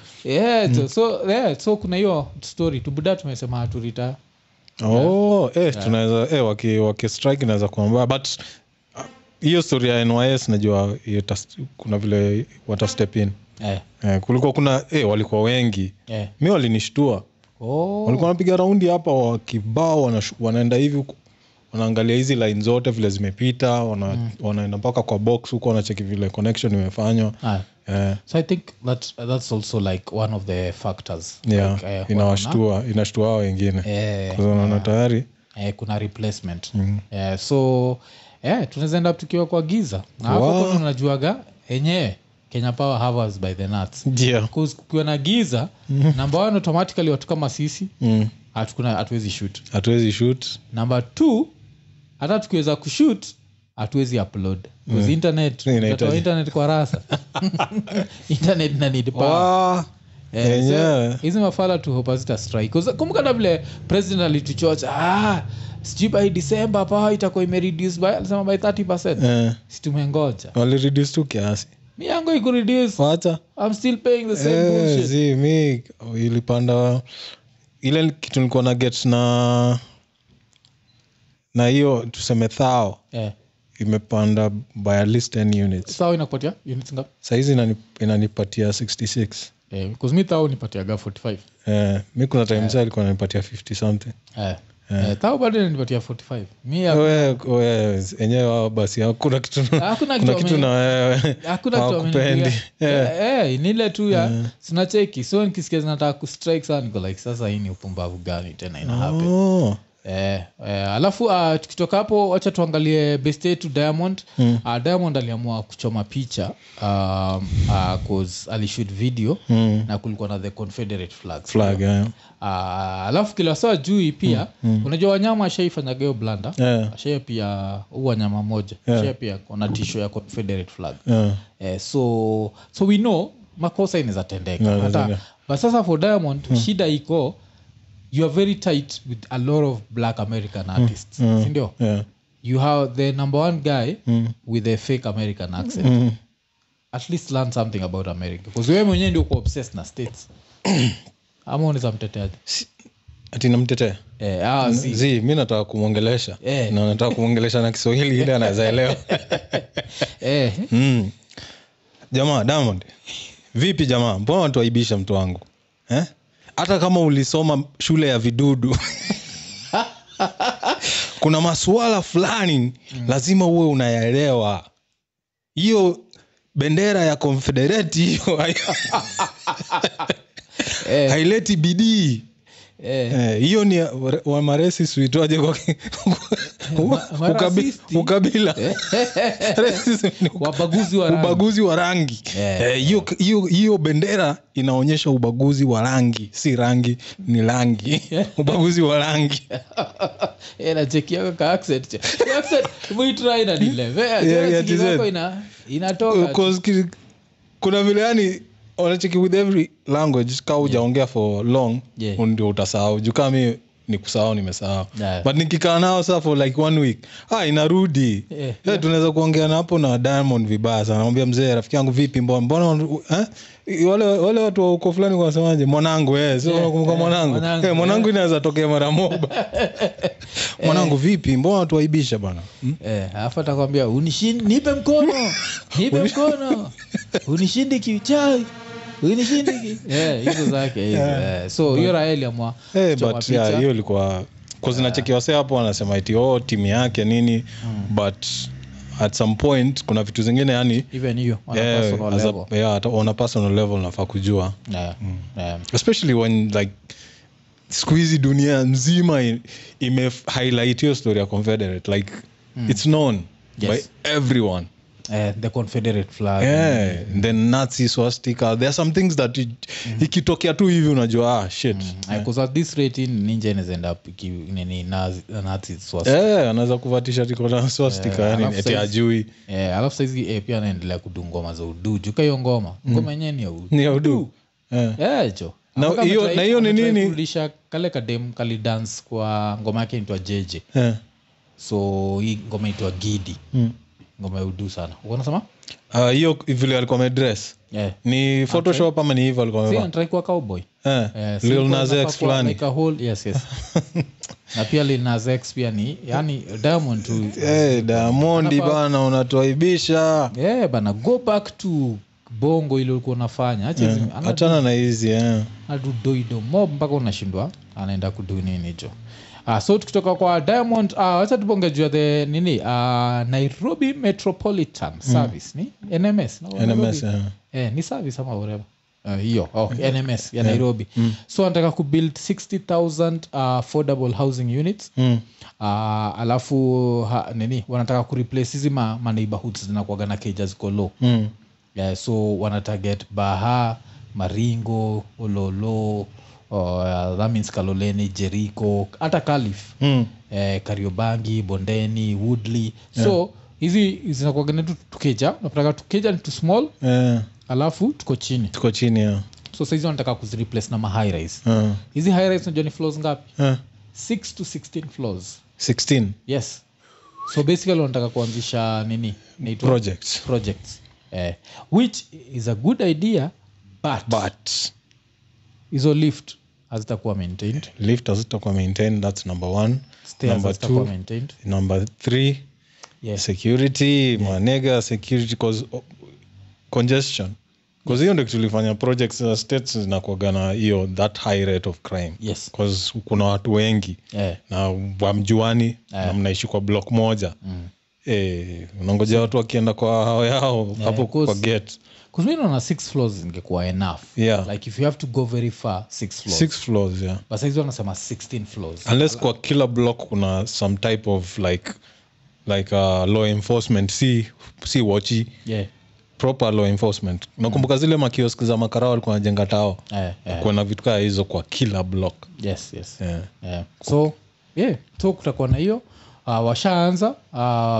so kuna hiyo story tubuda tumesema haturita tunaweza waki strike inaweza kuambia but hiyo story ya NYS najua kuna vile wata step in kulikuwa kuna walikuwa wengi mimi walinishtua walikuwa wanapiga raundi hapa wakibao wanaenda hivi wanaangalia hizi line zote vile zimepita wanaenda mpaka kwa box huko wanacheki vile connection imefanywa so I think that's also like one of the factors inashtua wengine kwa sababu tayari kuna replacement so tunaweza end up tukiwa kwa giza na hapo tunajuaga yenyewe Kenya Power have us by the nuts because kukiwa na giza number 1 automatically watu kama sisi hatuwezi shoot number 2 hata tukiweza kushoot hatuwezi upload because internet kwa rasa internet na need power hizi mafala tu hope zita strike kumbuka vile president alituchocha sijui by December power itakuwa imereduce by alisema by 30% si tumengoja wali reduce tu kiasi mi yangu iku reduce wacha I'm still paying the same bullshit mi ilipanda ile kitu nilikuwa na get na hiyo tuseme thao imepanda by at least 10 units thao inakupatia units ngapi saizi inanipatia 66 because mi thao nipatiaga 45 mi kuna time sasa ilikuwa inanipatia 50 something thao bado inanipatia 45 mi wewe enyewe basi hakuna kitu hakupendi nile tu ya sinacheki so nikisikia zinataka kustrike sana niko like sasa hii ni upumbavu gani tena ina happen alafu tukitoka hapo acha tuangalie best yetu Diamond Diamond aliamua kuchoma picha cause alishoot video na kulikuwa na the Confederate flag alafu kila saa juu pia unajua wanyama ashaifanya geo blanda ashaya pia wanyama moja ashaya pia kuna tisho ya Confederate flag so we know makosa inaweza tendeka hata but sasa for Diamond shida iko you are very tight with a lot of black American artists sindio you have the number 1 guy with a fake American accent at least learn something about America because wewe mwenyewe ndio uko obsessed na states ama unaweza mteteaje ati namtetea mimi nataka kumuongelesha na nataka kumuongelesha na Kiswahili ile anaweza elewa jamaa Diamond vipi jamaa mbona watu waibisha mtu wangu hata kama ulisoma shule ya vidudu kuna masuala fulani lazima uwe unayaelewa hiyo bendera ya Confederate hiyo haileti bidii hiyo ni wa maresi suitwaje kwa ukabila ubaguzi wa rangi hiyo bendera inaonyesha ubaguzi wa rangi si rangi ni rangi ubaguzi wa rangi na cheki yako ka accent we try na level inatoka kuna vile yani wanacheki with every language kama hujaongea for long ndio utasahau juu kama mimi nikusahau nimesahau but nikikaa nao sasa for like 1 week inarudi tunaweza kuongea na hapo na Diamond vibaya sana namwambia mzee rafiki yangu vipi mbona wale watu wa uko fulani wanasemaje mwanangu sio unakumbuka mwanangu mwanangu inaweza tokea mara moja mwanangu vipi mbona watu waibisha bwana alafu atakwambia nipe mkono unishindi kichai unishindi hizo zake hizo so hiyo Raeli amwa but hiyo ilikuwa cause nacheki wase hapo wanasema eti timu yake nini but at some point kuna vitu zingine yani even hiyo on a personal level on a personal level nafaa kujua especially when like squeezy dunia nzima ime highlight your story ya Confederate like it's known by everyone the Confederate flag the Nazi swastika there are some things that ikitokea tu hivi unajua shit because at this rate ninja ends end up nini Nazi swastika anaweza kuvatisha tiko na swastika yani eti ajui alafu saizi pia anaendelea kudungoma za udu kayo ngoma yenyewe ni ya udu jo na hiyo ni nini kurudisha kale kadem kali dance kwa ngoma yake inaitwa JJ so hii ngoma inaitwa Gidi ngoma ya udu sana unasema hiyo vile alikuwa amedress ni photoshop ama ni hivyo alikuwa amevaa si try kwa cowboy Lil Nas X fulani like a whole yes na pia Lil Nas X pia ni yani Diamond tu Diamond bana unatuaibisha bana go back to bongo ile ulikuwa unafanya achana na hizi adudoido mob mpaka unashindwa anaenda kudu nini hicho so tukitoka kwa Diamond acha tubonge juu the nini Nairobi Metropolitan Service ni NMS ni service ama whatever hiyo NMS ya Nairobi so anataka kubuild 60,000 affordable housing units alafu nini wanataka kureplace hizi ma neighborhoods zinakuwa na cages ziko low so wanatarget Baha, Maringo, Ololo that means Kaloleni, Jericho, hata Calif Kariobangi, Bondeni, Woodley so hizi zinakuwa tu tukeja napataka tukeja ni too small alafu tuko chini so saizi wanataka kuzireplace na ma high rise hizi high rise unajua ni floors ngapi 6 to 16 floors 16 yes so basically wanataka kuanzisha nini projects which is a good idea but hizo lift hazitakuwa maintained that's number 1 stairs number 2 maintained number 3 security manega security cause congestion cause hiyo ndio tulifanya projects za states zinakuwa na hiyo that high rate of crime cause kuna watu wengi na wamjuani na mnaishi kwa block moja unangoja watu wakienda kwa hao yao hapo kwa gate because we know 6 floors ingekuwa enough like if you have to go very far 6 floors but hizo wanasema 16 floors unless kwa kila block kuna some type of like law enforcement si watchi proper law enforcement nakumbuka zile makioski za makarao walikuwa wanajenga tao kuna vitu kama hizo kwa kila block so kutakuwa na hiyo washaanza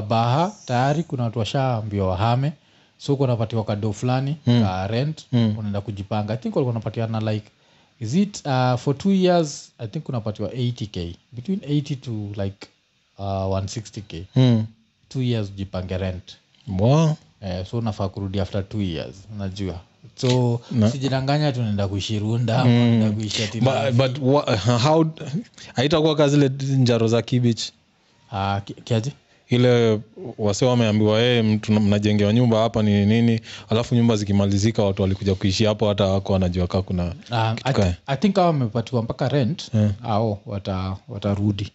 Baha tayari kuna watu washaambiwa wahame so kuna napatiwa kado fulani rent unaenda kujipanga I think walikuwa napatiana like is it for 2 years I think unapatiwa 80k between 80 to like 160k 2 years jipange rent so unafaa kurudi after 2 years unajua so sijidanganya tunaenda kushirunda na kuisha tena but how haitakuwa kazi ile njaro za kibich kiaje ile wase wameambiwa mtu mnajengewa nyumba hapa ni nini alafu nyumba zikimalizika watu walikuja kuishi hapo hata wako wanajua kama kuna I think kama wamepatiwa mpaka rent au watarudi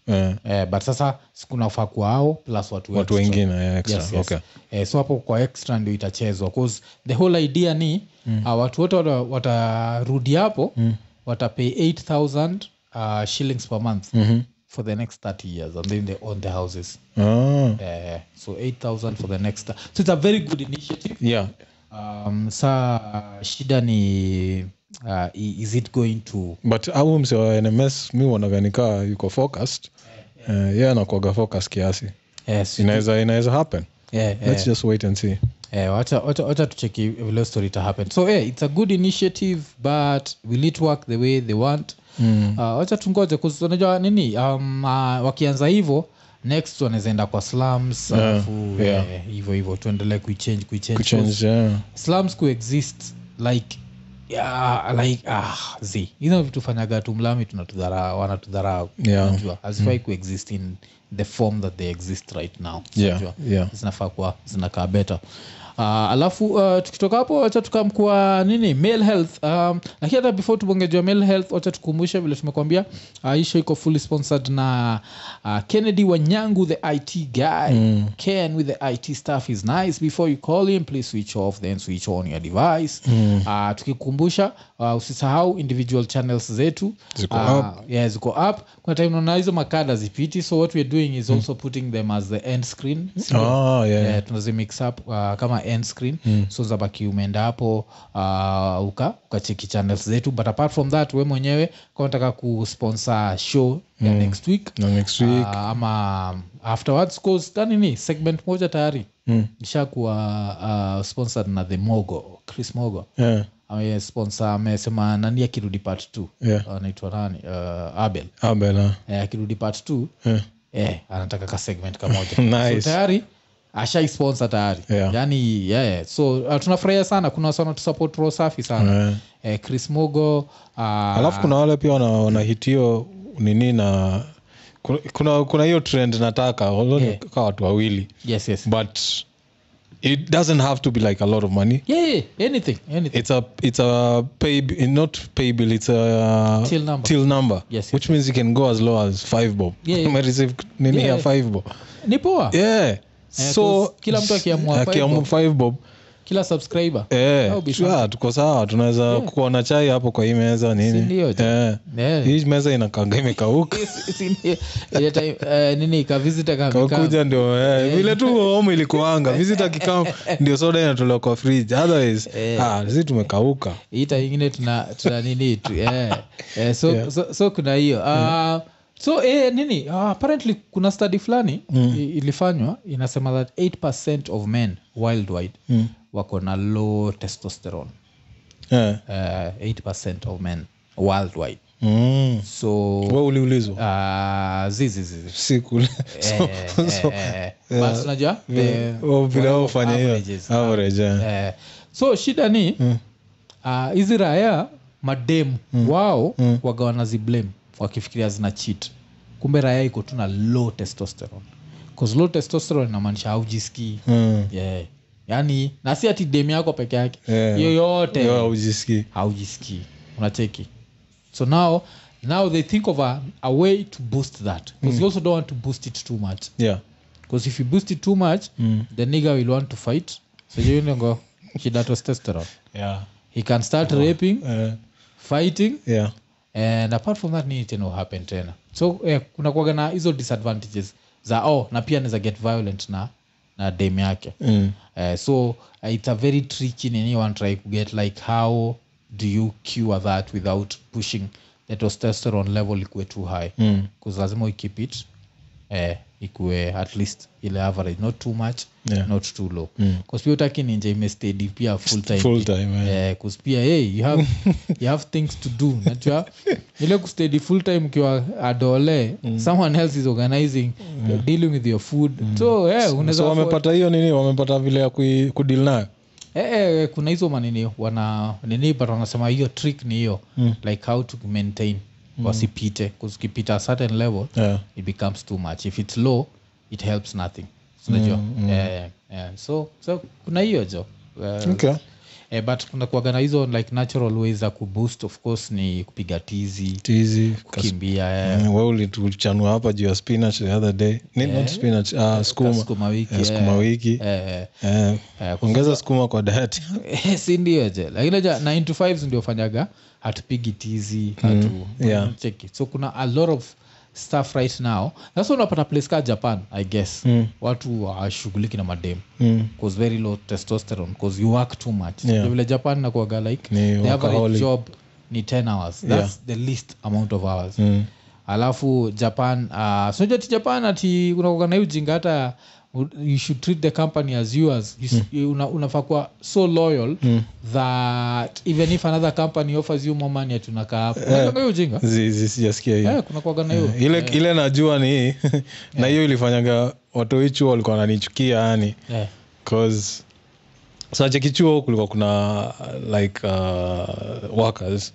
but sasa kuna ufaa kwa hao plus watu wengine extra okay so hapo kwa extra ndio itachezwa cause the whole idea ni watu wote watarudi hapo watapay 8,000 shillings per month for the next 30 years and then they own the houses so 8,000 for the next so it's a very good initiative shida ni is it going to but au mse NMS mi wanaganika yuko focused anakuaga focus kiasi inaweza happen let's just wait and see wacha tucheki vile story to happen so it's a good initiative but will it work the way they want wacha tungoje kwa unajua nini wakianza hivyo next wanaenda kwa slums alafu hivyo tuendelee kuichange slums coexist like hizo vitu fanyaga tu mlami wanatudharau unajua hazifai coexist in the form that they exist right now unajua zinafaa kwa zinakaa better Alafu tukitoka hapo acha tukamkua nini male health. Lakini hata before tubongejwa male health acha tukumbushe vile tumekwambia hii show iko fully sponsored na Kennedy Wanyangu the IT guy. Ken with the IT stuff is nice. Before you call him please switch off then switch on your device. Tukikumbusha usisahau individual channels zetu ziko up. Kuna time unaona hizo makada zipiti, so what we're doing is also putting them as the end screen. Tunazi mix up kama end screen. So zabaki umeenda hapo ukacheki channels zetu, but apart from that we mwenyewe kama unataka kusponsor show ya next week ama afterwards, cause nini segment moja tayari ishakuwa sponsored na the Mogo, Chris Mogo. Sponsor amesema nani akirudi part 2 anaitwa nani Abel akirudi part 2 anataka ka segment kamoja. Nice. So tayari ashai sponsor tayari. Yani so tunafurahia sana, kuna sana tu support roho safi sana. Chris Mogo alafu kuna wale pia wanahitio nini na kuna hiyo trend nataka kwa watu wawili. Yes. But it doesn't have to be like a lot of money. Anything. It's a pay, not pay bill, it's a till number. Yes. Which means you can go as low as 5 bob. You receive nini ya 5 bob. Ni poa. So kila mtu akiamua 5 bob kila subscriber tuko sawa, tunaweza kuona chai hapo kwa hii meza nini. Hii meza inakanga imekauka. Nini ka visitor kama kuja ndio vile tu home ilikuanga visitor kikao ndio soda inatolewa kwa fridge, otherwise sisi tumekauka. Ita nyingine tuna nini so kuna hiyo so nini apparently kuna study fulani ilifanywa inasema that 8% of men worldwide wako na low testosterone. 8% of men worldwide. So wewe uliulizwa zizi siku basi unajua bila ufanye hiyo average. So shida ni hizi raya madem wao wagawana blame wakifikiria zina cheat, kumbe raya iko tu na low testosterone. Cause low testosterone inamaanisha haujisikii. Yani na si ati dem yako peke yake, yoyote haujisikii unacheki. So now they think of a way to boost that, because you also don't want to boost it too much. Because if you boost it too much the nigga will want to fight, so you know shida testosterone. He can start raping, fighting. And apart from that nini tena happen tena. So kuna kuwaga na hizo disadvantages za na pia anaweza get violent na dem yake. So it's a very tricky nini one try to get like how do you cure that without pushing the testosterone level ikuwe too high. Because lazima keep it ikuwe at least ile average, not too much not too low. Because pia utaki ninja imesteady pia full time. Because pia you have things to do. Najua ile kusteady full time ukiwa adole someone else is organizing dealing with your food. So unaweza wamepata hiyo nini, wamepata vile ya kudeal nayo. Kuna hizo manini wana nini, but wanasema hiyo trick ni hiyo like how to maintain wasipite, because ukipita a certain level it becomes too much. If it's low it helps nothing. Unajua so kuna hiyo jo but kuna kuagana hizo like natural ways za kuboost. Of course ni kupiga tizi kukimbia. Wewe ulituchanua hapa juu ya spinach the other day. Not spinach, skuma wiki. Ongeza skuma kwa diet. Si ndio je, lakini 9 to 5 ndio fanyaga hatupigi tizi check it. So kuna a lot of stuff right now. That's why unapata place ka Japan I guess watu washughuliki na madem because very low testosterone, because you work too much. Vile Japan na kuaga like the average job ni 10 hours. That's the least amount of hours. Alafu Japan so Japan ati unakuwa na ujinga hata you should treat the company as yours. Unafaa kuwa so loyal that even if another company offers you more money tunakaa hapo. Unataka ujinga? Sijasikia hiyo. Kuna kwa na hiyo. Ile najua ni na hiyo ilifanyaga watu hicho walikuwa wananichukia yani. Cause so kichuo kulikuwa kuna like workers.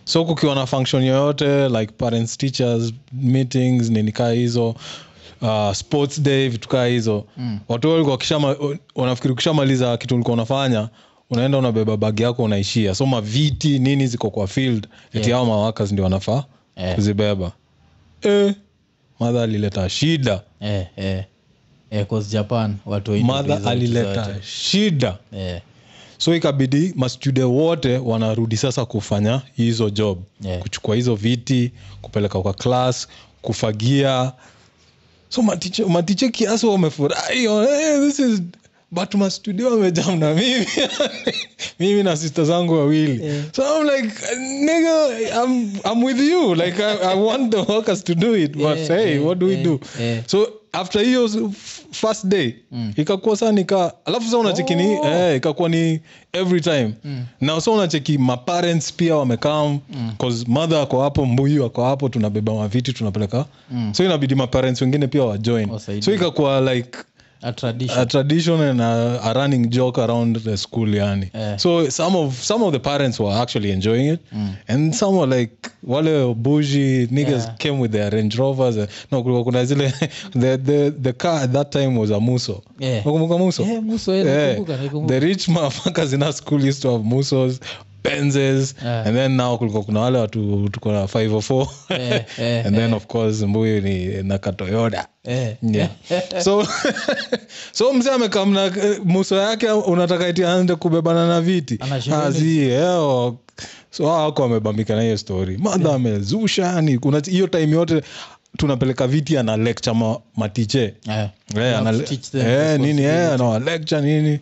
So kukiwa na function yoyote like parents teachers meetings nini kaa hizo sports day vitu kaa hizo. Watu walikuwa wanafikiri kishamaliza kitu ulikuwa unafanya unaenda unabeba bag yako unaishia. So maviti nini ziko kwa field eti hao workers ndio wanafaa kuzibeba. Mother alileta shida. Cause Japan watu wengi mother alileta shida. So ikabidi mastude wote wanarudi sasa kufanya hizo job. Kuchukua hizo viti, kupeleka kwa class, kufagia. So matiche kiasi wamefurahi. This is but my studio wamejam na mimi. Mimi na sister zangu wawili. So I'm like, nigga, I'm with you. Like I want the workers to do it. But hey, what do we do? So after hiyo first day ikakuwa sana alafu sasa unacheki ni ikakuwa ni every time. Now so unacheki my parents pia wamekam cause mother ako hapo, mbuyu ako hapo, tunabeba maviti tunapeleka. So inabidi my parents wengine pia wa join. So ikakuwa like a tradition and a running joke around the school yani. So some of the parents were actually enjoying it and some were like wale bougie niggas came with their Range Rovers. No, kuna zile the car at that time was a Muso. Nakumbuka Muso? Muso nakumbuka. The rich motherfuckers in our school used to have Musos, Benzes, and then now kuna wale watu tuko na 504 and then of course mbuyu ni na Toyota. So mzee amekamna Muso yake unataka eti aende kubebana na viti. So hako amebambika na hiyo story. Mother amezusha yani kuna hiyo time yote tunapeleka viti ana lecture matiche. Nini ana lecture nini.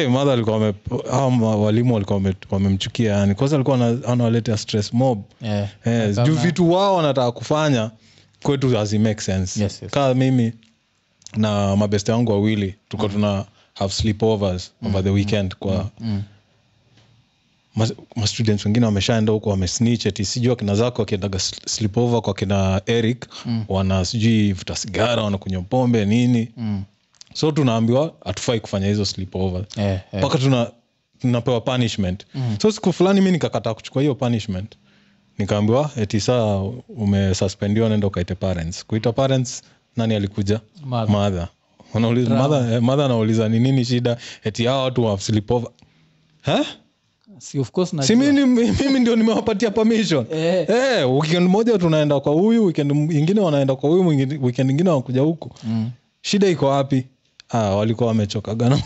Mother alikuwa walimu walikuwa wamemchukia yani. Kwanza alikuwa analeta stress mob. Juu vitu wao wanataka kufanya kwetu doesn't make sense. Kama mimi na mabeste wangu wawili tuko tuna have sleepovers over the weekend kwa ma students wengine wameshaenda huko wamesnitch eti sijui kina zako akiendaga sleepover kwa kina Eric wana sijui vuta sigara wanakunywa pombe nini. So tunaambiwa hatufai kufanya hizo sleepover paka tunapewa punishment. So siku fulani mimi nikakataa kuchukua hiyo punishment, nikaambiwa eti saa umesuspendiwa nenda ukaite parents. Kuita parents nani alikuja? Mother. Wanauliza mother anauliza ni nini shida eti hao watu wa sleepover. Si of course na si mimi ndio nimewapatia permission. Weekend moja tunaenda kwa huyu, weekend nyingine wanaenda kwa huyu, weekend nyingine wanakuja huko. Shida iko wapi? Walikuwa wamechoka gana.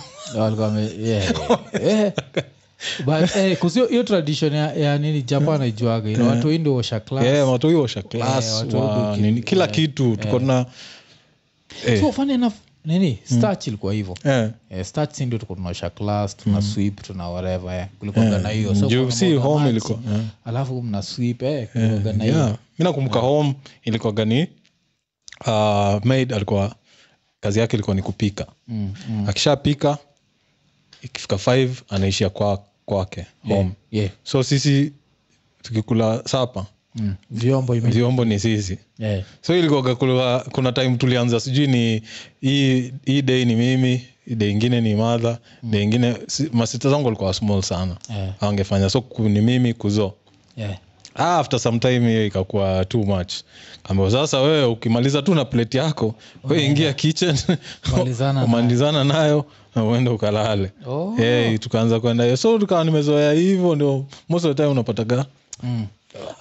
But cuz hiyo tradition ya nini Japan haijuaga watu ndio washa class. Watu washa class nini kila kitu tuko na so funny enough nini starch ilikuwa hivyo. Starch ndio tuko tunasha class, tuna sweep, tuna whatever kulikuwa na hiyo. So you see home ilikuwa alafu mna sweep kulikuwa na hiyo. Mimi nakumbuka home ilikuwa gani maid alikuwa kazi yake ilikuwa ni kupika. Akishapika ikifika 5 anaishia kwake home. So sisi tukikula sapa vyombo ni sisi. So ilikuwa kuna time tulianza sijui ni hii day ni mimi, day nyingine ni mother, day nyingine masita zangu walikuwa small sana. Angefanya so ni mimi kuzo. After some time hiyo ikakuwa too much. Kama sasa wewe ukimaliza tu na plate yako, wewe ingia kitchen, malizana nayo na uende ukalale. Tukaanza kwenda hiyo. So tukawa nimezoea hivyo ndio most of the time unapataga.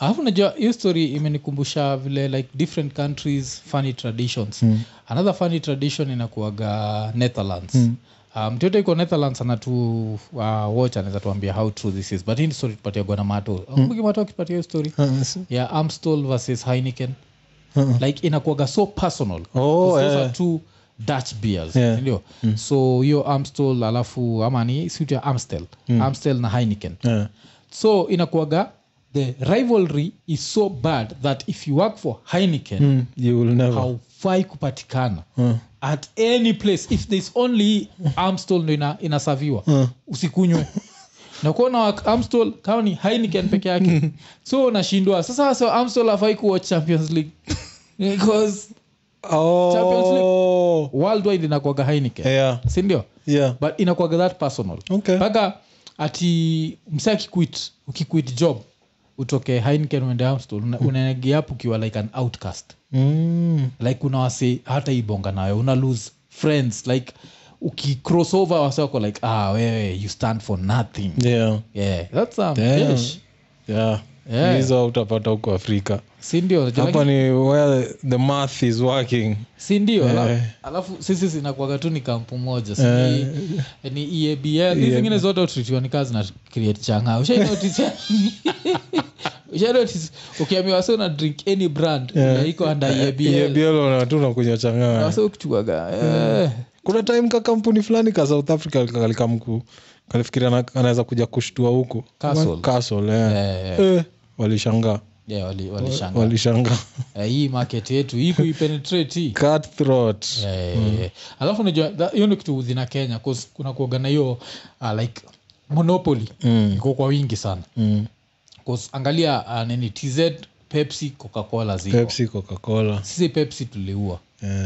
Alafu unajua hiyo story imenikumbusha vile like different countries funny traditions. Another funny tradition inakuaga Netherlands. Mtoto yuko Netherlands anatu watch anaweza tuambia how true this is, but hii story tupatia Bwana Mato. Kumbuki Mato akipatia hiyo story ya Amstel versus Heineken. Like inakuaga so personal. Those are two Dutch beers, ndio. So hiyo Amstel alafu amani suit ya Amstel na Heineken. So inakuaga the rivalry is so bad that if you work for Heineken you will never haufai kupatikana at any place. If there's only Amstel ndo inasaviwa usikunywe. Na kuona Amstel kama ni Heineken peke yake so unashindwa sasa. So Amstel hafai kuwatch Champions League because Champions League worldwide inakuaga Heineken, si ndio? But inakuaga that personal. Paka ati msaki ukiquit job utoke Heineken uende Amstel unaingia hapo ukiwa like an outcast. Like una wase hata ibonga nayo una lose friends like ukicrossover wase wako like wewe you stand for nothing. That's hizo utapata huko Afrika. Si ndio? Hapa ni where the math is working. Si ndio? Alafu sisi zinakuwa tu ni kampu moja. Ni EABL. Hizi zingine zote utritiwa ni kazi na create changa. Ushainotice? Ukiambiwa wase una drink any brand iko under EABL. EABL unatuna kunywa changa. Wase ukichuaga. Kuna time kampuni fulani ka South Africa kalikamku kalifikiria anaweza kuja kushtua huko Castle. Walishangaa. Walishangaa. Hii market yetu hii kuipenetrate cutthroat. Alafu unajua hiyo ni kitu zina Kenya cause kuna kuogana hiyo like monopoly iko kwa wingi sana. Cause angalia nini TZ Pepsi Coca-Cola ziko. Sisi Pepsi tuliua.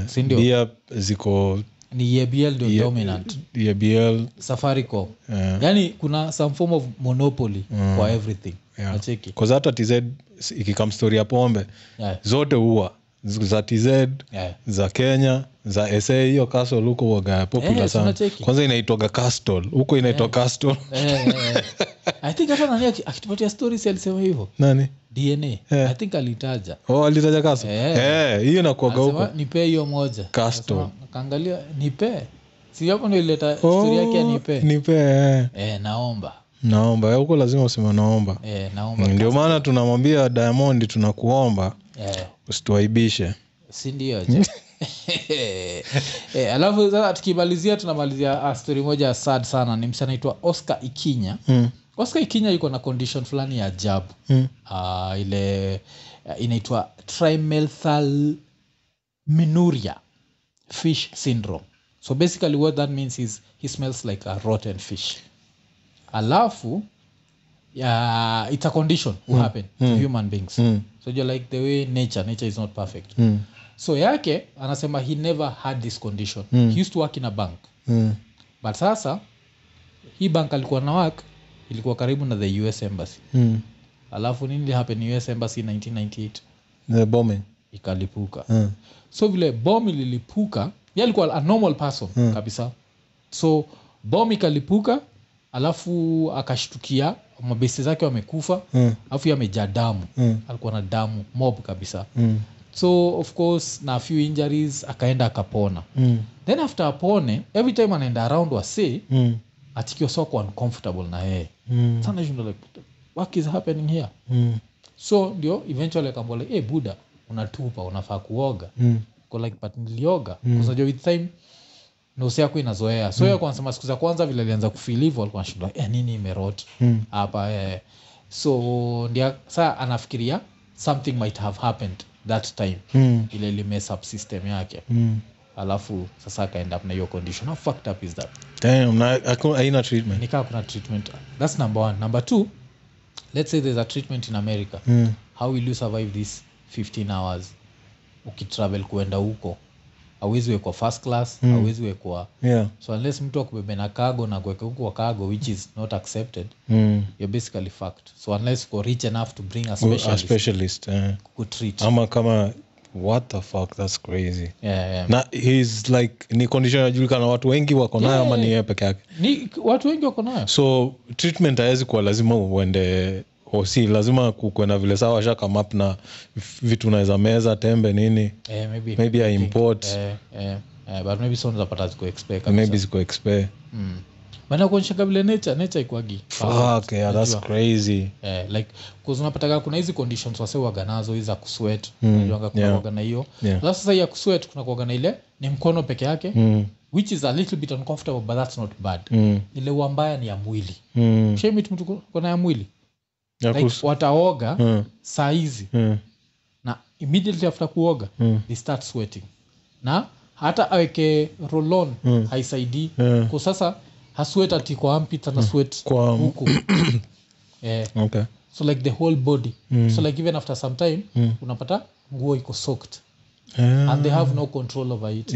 Si ndio? Bia ziko ni EABL ndio dominant. EABL Safaricom. Yani kuna some form of monopoly for everything. Nacheki. Kwa hata TZ ikikam story ya pombe zote huwa za TZ za Kenya za SA hiyo Castle huko waga popular sana. Kwanza inaitwa Castle huko inaitwa Castle. I think hata nani akitupatia stories alisema hivyo. Nani? DNA. I think alitaja. Alitaja Castle. Hiyo inakuaga huko. Nipe hiyo moja. Castle. Kaangalia nipe. Si hapo ndio ileta story yake nipe. Naomba huko lazima useme naomba. Naomba. Ndio maana tunamwambia Diamond tunakuomba usituaibishe. Si ndio je? Alafu sasa tukimalizia tunamalizia story moja sad sana ni msanii anaitwa Oscar Ikinya. Oscar Ikinya yuko na condition fulani ya ajabu. Ile inaitwa trimethylmenuria fish syndrome. So basically what that means is he smells like a rotten fish. Alafu it's a condition who happen to human beings. So you're like the way nature is not perfect. So yake anasema he never had this condition. He used to work in a bank. But sasa hii bank alikuwa na work ilikuwa karibu na the US embassy. Alafu nini happen US embassy in 1998? The bombing ikalipuka. So vile bomb ililipuka, yeye alikuwa a normal person kabisa. So bomb ikalipuka, alafu akashtukia mabesi zake wamekufa, alafu yamejaa damu. Alikuwa na damu mob kabisa. So of course na few injuries akaenda akapona. Then after apone, every time anaenda around wase atikio so uncomfortable na yeye. Sana you know like what is happening here? So ndio eventually akamwambia like buda unatupa unafaa kuoga. Kwa like but nilioga kwa sababu with time nose yako inazoea. So yeye kwanza siku za kwanza vile alianza kufeel hivyo alikuwa anashindwa nini imerot hapa so ndio sasa anafikiria something might have happened that time ile mess up system yake. Alafu sasa akaenda na hiyo condition. How fucked up is that? Damn, haina treatment. Nikaa kuna treatment. That's number 1. Number 2, let's say there's a treatment in America. How will you survive this 15 hours ukitravel kuenda huko? Hauwezi wekwa first class, hauwezi wekwa. So unless mtu akubebe na cargo na kuweka huko cargo which is not accepted, you're basically fucked. So unless you're rich enough to bring a specialist could treat. Ama kama what the fuck, that's crazy. Na he's like ni condition inajulikana watu wengi wako nayo ama ni yeye peke yake? Ni watu wengi wako nayo. So treatment haiwezi kuwa lazima uende si lazima kukwenda vile sawa shaka map na vitu unaweza meza tembe nini. Maybe I import. But maybe someone zapata ziko expect. Maybe ziko expect. Bana kuonyesha kabla nature ikwagi. Fuck, that's crazy. Like cause unapata kuna hizi conditions wase waganazo hizi za kusweat. Unajua kuna wagana hiyo. Alafu sasa ya kusweat kuna kuagana ile ni mkono peke yake. Which is a little bit uncomfortable but that's not bad. Ile mbaya ni ya mwili. Shame mtu kuna ya mwili. Like wataoga saa hizi na immediately after kuoga they start sweating. Na hata aweke roll-on haisaidii. Kwa sasa hasweat ati kwa armpit na sweat huko. Okay. So like the whole body. So like even after some time unapata nguo iko soaked. And they have no control over it.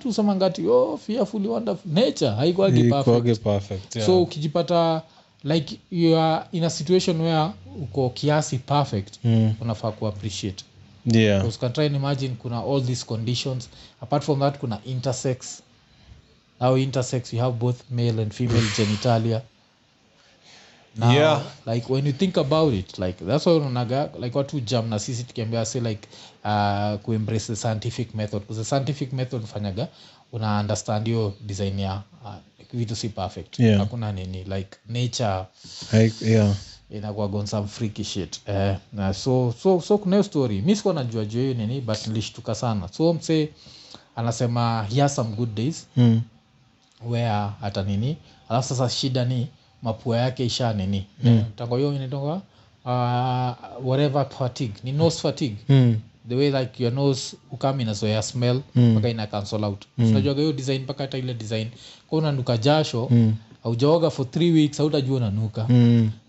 Tu samangati fearfully wonderful nature haikuagi perfect. perfect. So ukijipata like you are in a situation where uko kiasi perfect unafaa ku appreciate. Yeah, because can try and imagine kuna all these conditions. Apart from that kuna intersex. Now intersex you have both male and female genitalia. Now, yeah, like when you think about it, like that's why unaga like watu jam na sisi tukiambia say like ku embrace the scientific method, because the scientific method fanyaga una understand your design ya vitu si perfect. Hakuna nini like nature inakuwa gone some freaky shit. Na so kuna story mimi siko najua hiyo nini, but nilishtuka sana. So mse anasema he has some good days where hata nini, alafu sasa shida ni mapua yake isha nini tango hiyo inaitwa whatever fatigue, ni nose fatigue. The way like your nose ukami na so ya smell mpaka ina cancel out. Unajua hiyo design mpaka hata ile design kwa unanuka jasho haujaoga for 3 weeks hautajua unanuka.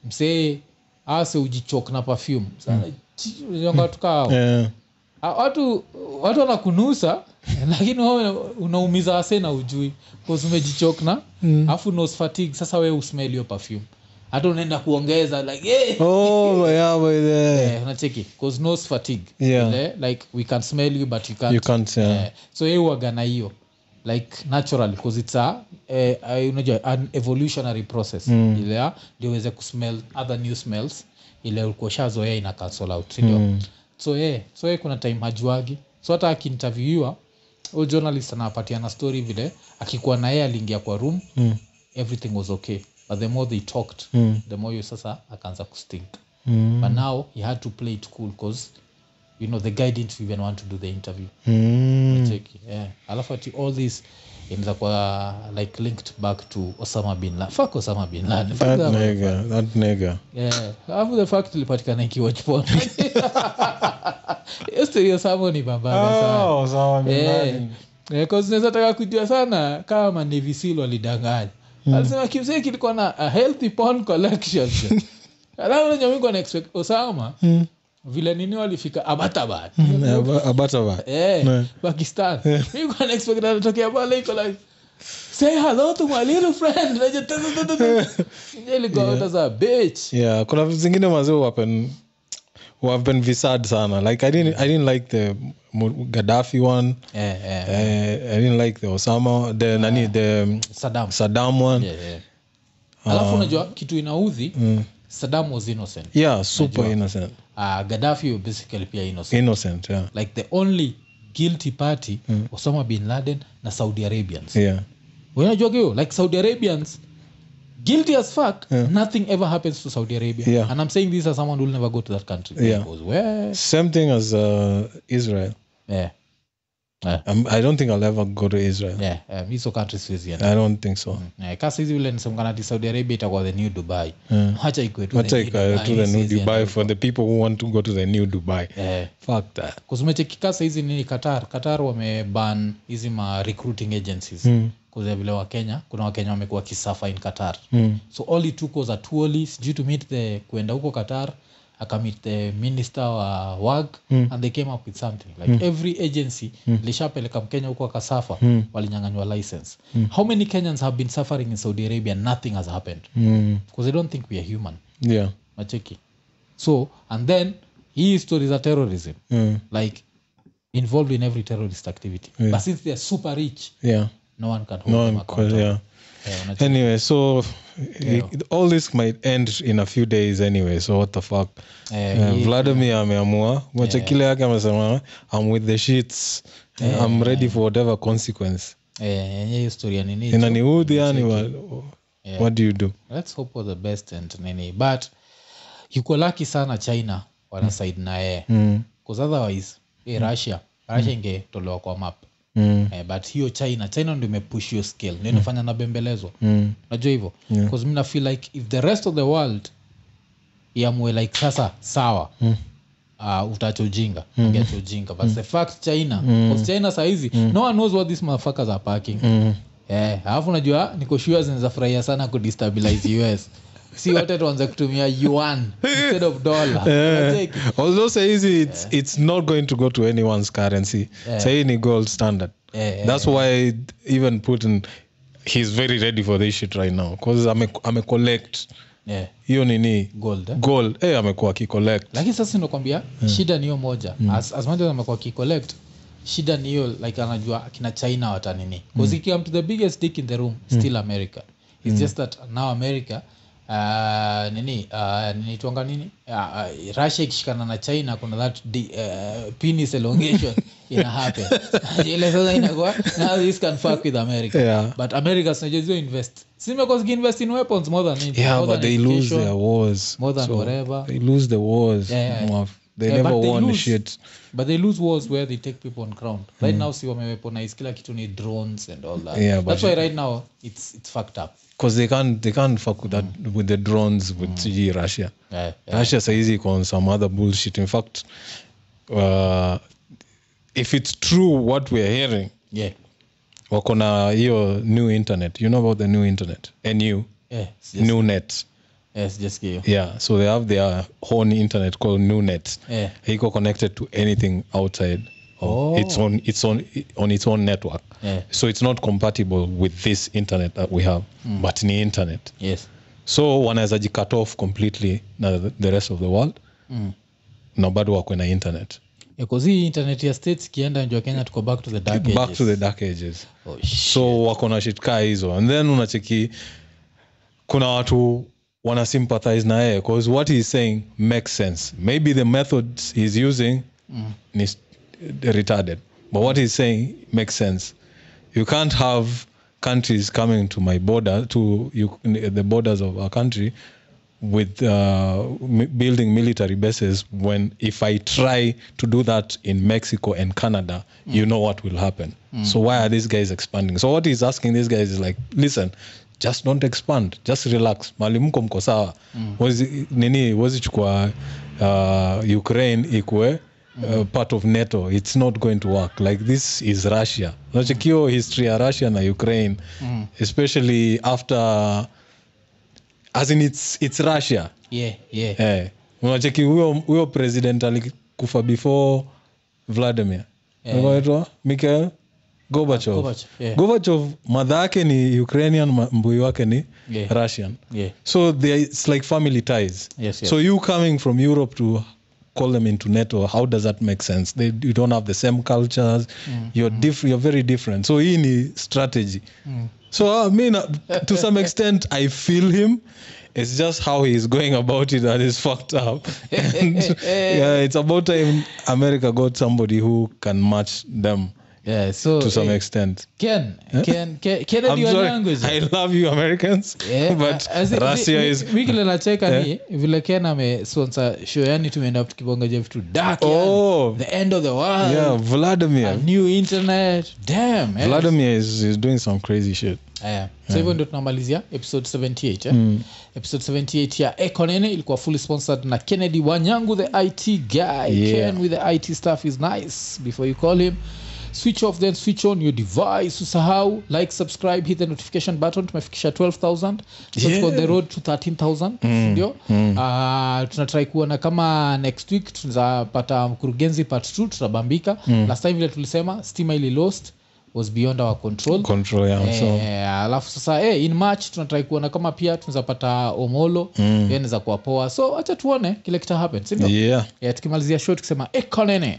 Msee ase ujichoke na perfume sana unajua tukao watu wanakunusa lakini wewe unaumiza wase na ujui because umejichoke na afu nose fatigue. Sasa wewe usmell your perfume hata unaenda kuongeza like unacheki because nose fatigue like we can smell you but you can't so yeye huagana hiyo like naturally because it's unajua an evolutionary process ile ndio uweze kusmell other new smells ile ukoshazoea ina cancel out ndio. So kuna time hajuagi, so hata akinterviewiwa o journalist anapatia na story vile akikuwa na yeye aliingia kwa room everything was okay, but the more they talked the more you sasa akaanza kustink. But now he had to play it cool because you know the guy didn't even want to do the interview. Alafu ati all this inaweza kwa like linked back to Osama bin Laden. Fuck Osama bin Laden. That nigga. Alafu the fact ilipatikana ikiwatch porn. History Osama ni bambanga sana. Osama bin Laden. Because naweza taka kujua sana kama Navy SEAL walidanganya. Alisema kimseki kilikuwa na a healthy porn collection. Alafu unajua mimi kwa expect Osama vile nini walifika Abbottabad Pakistan. Mimi kwa expect anatokea pale iko like say hello to my little friend. Ile go as a bitch. Kuna vitu zingine mazee have been visad sana. Like I didn't like the Gaddafi one. I didn't like the Osama the Saddam one. Alafu unajua kitu inaudhi Saddam was innocent. Super innocent. Gaddafi was basically pia innocent. Like the only guilty party Osama bin Laden na Saudi Arabians. Unajua hiyo like Saudi Arabians guilty as fuck. Nothing ever happens to Saudi Arabia. And I'm saying this as someone who will never go to that country. Because where same thing as Israel. I don't think I'll ever go to Israel. Hizo countries hizi. I don't think so. Kasi hizi vile nisemkana ati Saudi Arabia itakuwa the new Dubai. Acha ikuwe to the new Dubai for the people who want to go to the new Dubai. Fuck that. Because umechekikasa hizi nini Qatar wameban hizi ma recruiting agencies. Kwa vile wa Kenya kuna wa Kenya wamekuwa kisafa in Qatar. So all it took was a tour due to meet kwenda huko Qatar akamit the minister wa WAG and they came up with something like every agency lishapeleka Kenya huko akasafa walinyang'anywa license. How many Kenyans have been suffering in Saudi Arabia and nothing has happened because they don't think we are human. Macheki. So and then hii stories of terrorism like involved in every terrorist activity but since they are super rich no one can hold them accountable. Anyway, so all this might end in a few days anyway, so what the fuck. Vladimir ameamua mwacha kile yake amesema I'm with the shits. I'm ready for whatever consequence. Yenye historia nini inaniudhi yani what do you do? Let's hope for the best and nini, but yuko lucky sana China wana side na yeye because otherwise Russia ingetolewa kwa map. But hiyo China ndio imepush your scale ndio inafanya na bembelezo. Unajua hivyo because mimi na feel like if the rest of the world yamwe like sasa sawa utacho ujinga ungeacho ujinga but the fact China because China saizi no one knows what these motherfuckers are packing. Alafu unajua niko sure zinaweza furahia sana ku destabilize US. Si wote tuanze kutumia yuan instead of dollar. Although saizi it's not going to go to anyone's currency. Say ni gold standard. That's why even Putin he's very ready for this shit right now because I'm a collect hiyo nini gold amekuwa akicollect. Lakini sasa nakwambia shida ni hiyo moja. As much as amekuwa akicollect, shida ni hiyo like anajua kina China watanini. Because he came to the biggest dick in the room, still America. It's just that now America nini tuanga nini Russia ikishikana na China kuna that penis elongation ina happen. Ile sasa inakuwa now this can fuck with America. But America sinajezo invest. Because invest in weapons more than anything. Yeah, but they lose their wars. More than whatever. They lose the wars. They never won shit. But they lose wars where they take people on ground. Right now si wameweaponize kila kitu ni drones and all that. That's why right now it's fucked up. Because they can't fuck with that with the drones with Russia. Russia says he on some other bullshit. In fact, if it's true what we're hearing, wako na hiyo new internet. You know about the new internet? NU? New net. Yes, just give. Yeah, so they have their own internet called New Net. Iko connected to anything outside. It's on its own network. So it's not compatible with this internet that we have, but ni internet. Yes. So wanaweza cut off completely the rest of the world. Na bado wako na internet. Because hii internet ya states kienda ndio Kenya tuko back to the dark ages. Back to the dark ages. So wako na shit kaa hizo. And then unacheki kuna watu wana sympathize na yeye because what he's saying makes sense. Maybe the methods he's using is retarded, but what he's saying makes sense. You can't have countries coming to my border, the borders of our country, with building military bases when if I try to do that in Mexico and Canada, you know what will happen. So why are these guys expanding? So what he's asking these guys is like, listen, just don't expand, just relax. Mali mko sawa. Wazi chukua Ukraine ikue part of NATO. It's not going to work. Like this is Russia. Unachekio history ya Russia na Ukraine, especially after as in it's Russia. Unacheki huyo president alikufa before Vladimir. Mikhail Gorbachev mother yake ni Ukrainian, mbui wake ni Russian. So it's like family ties. So you coming from Europe to call them into NATO, how does that make sense? You don't have the same cultures. You're very different. So hii ni strategy. So I mean, to some extent I feel him. It's just how he's going about it that is fucked up. And it's about time America got somebody who can match them. So to some extent. Kennedy language. I love you Americans, but Russia is wikile nacheka ni vile Kenya amesponsor show yani tumeenda tukibonga je vitu dark the end of the world. Vladimir, a new internet. Damn. Vladimir is doing some crazy shit. So hivyo ndio tunamalizia episode 78. Episode 78 ya Iko Nini ilikuwa fully sponsored na Kennedy Wanyangu, the IT guy. Ken with the IT stuff is nice. Before you call him, switch off then switch on your device. Usahau like, subscribe, hit the notification button. Tumefikisha 12,000. So on the road to 13,000. Ndio tunatry kuona kama next week tunapata mkurugenzi part 2 tutabambika. Last time vile tulisema stima ili lost was beyond our control. Alafu sasa in March tunatry kuona kama pia tunapata Omolo inaweza kuwa poa. So acha tuone kile kita happen, si ndio? Tukimalizia show tukisema Iko Nini.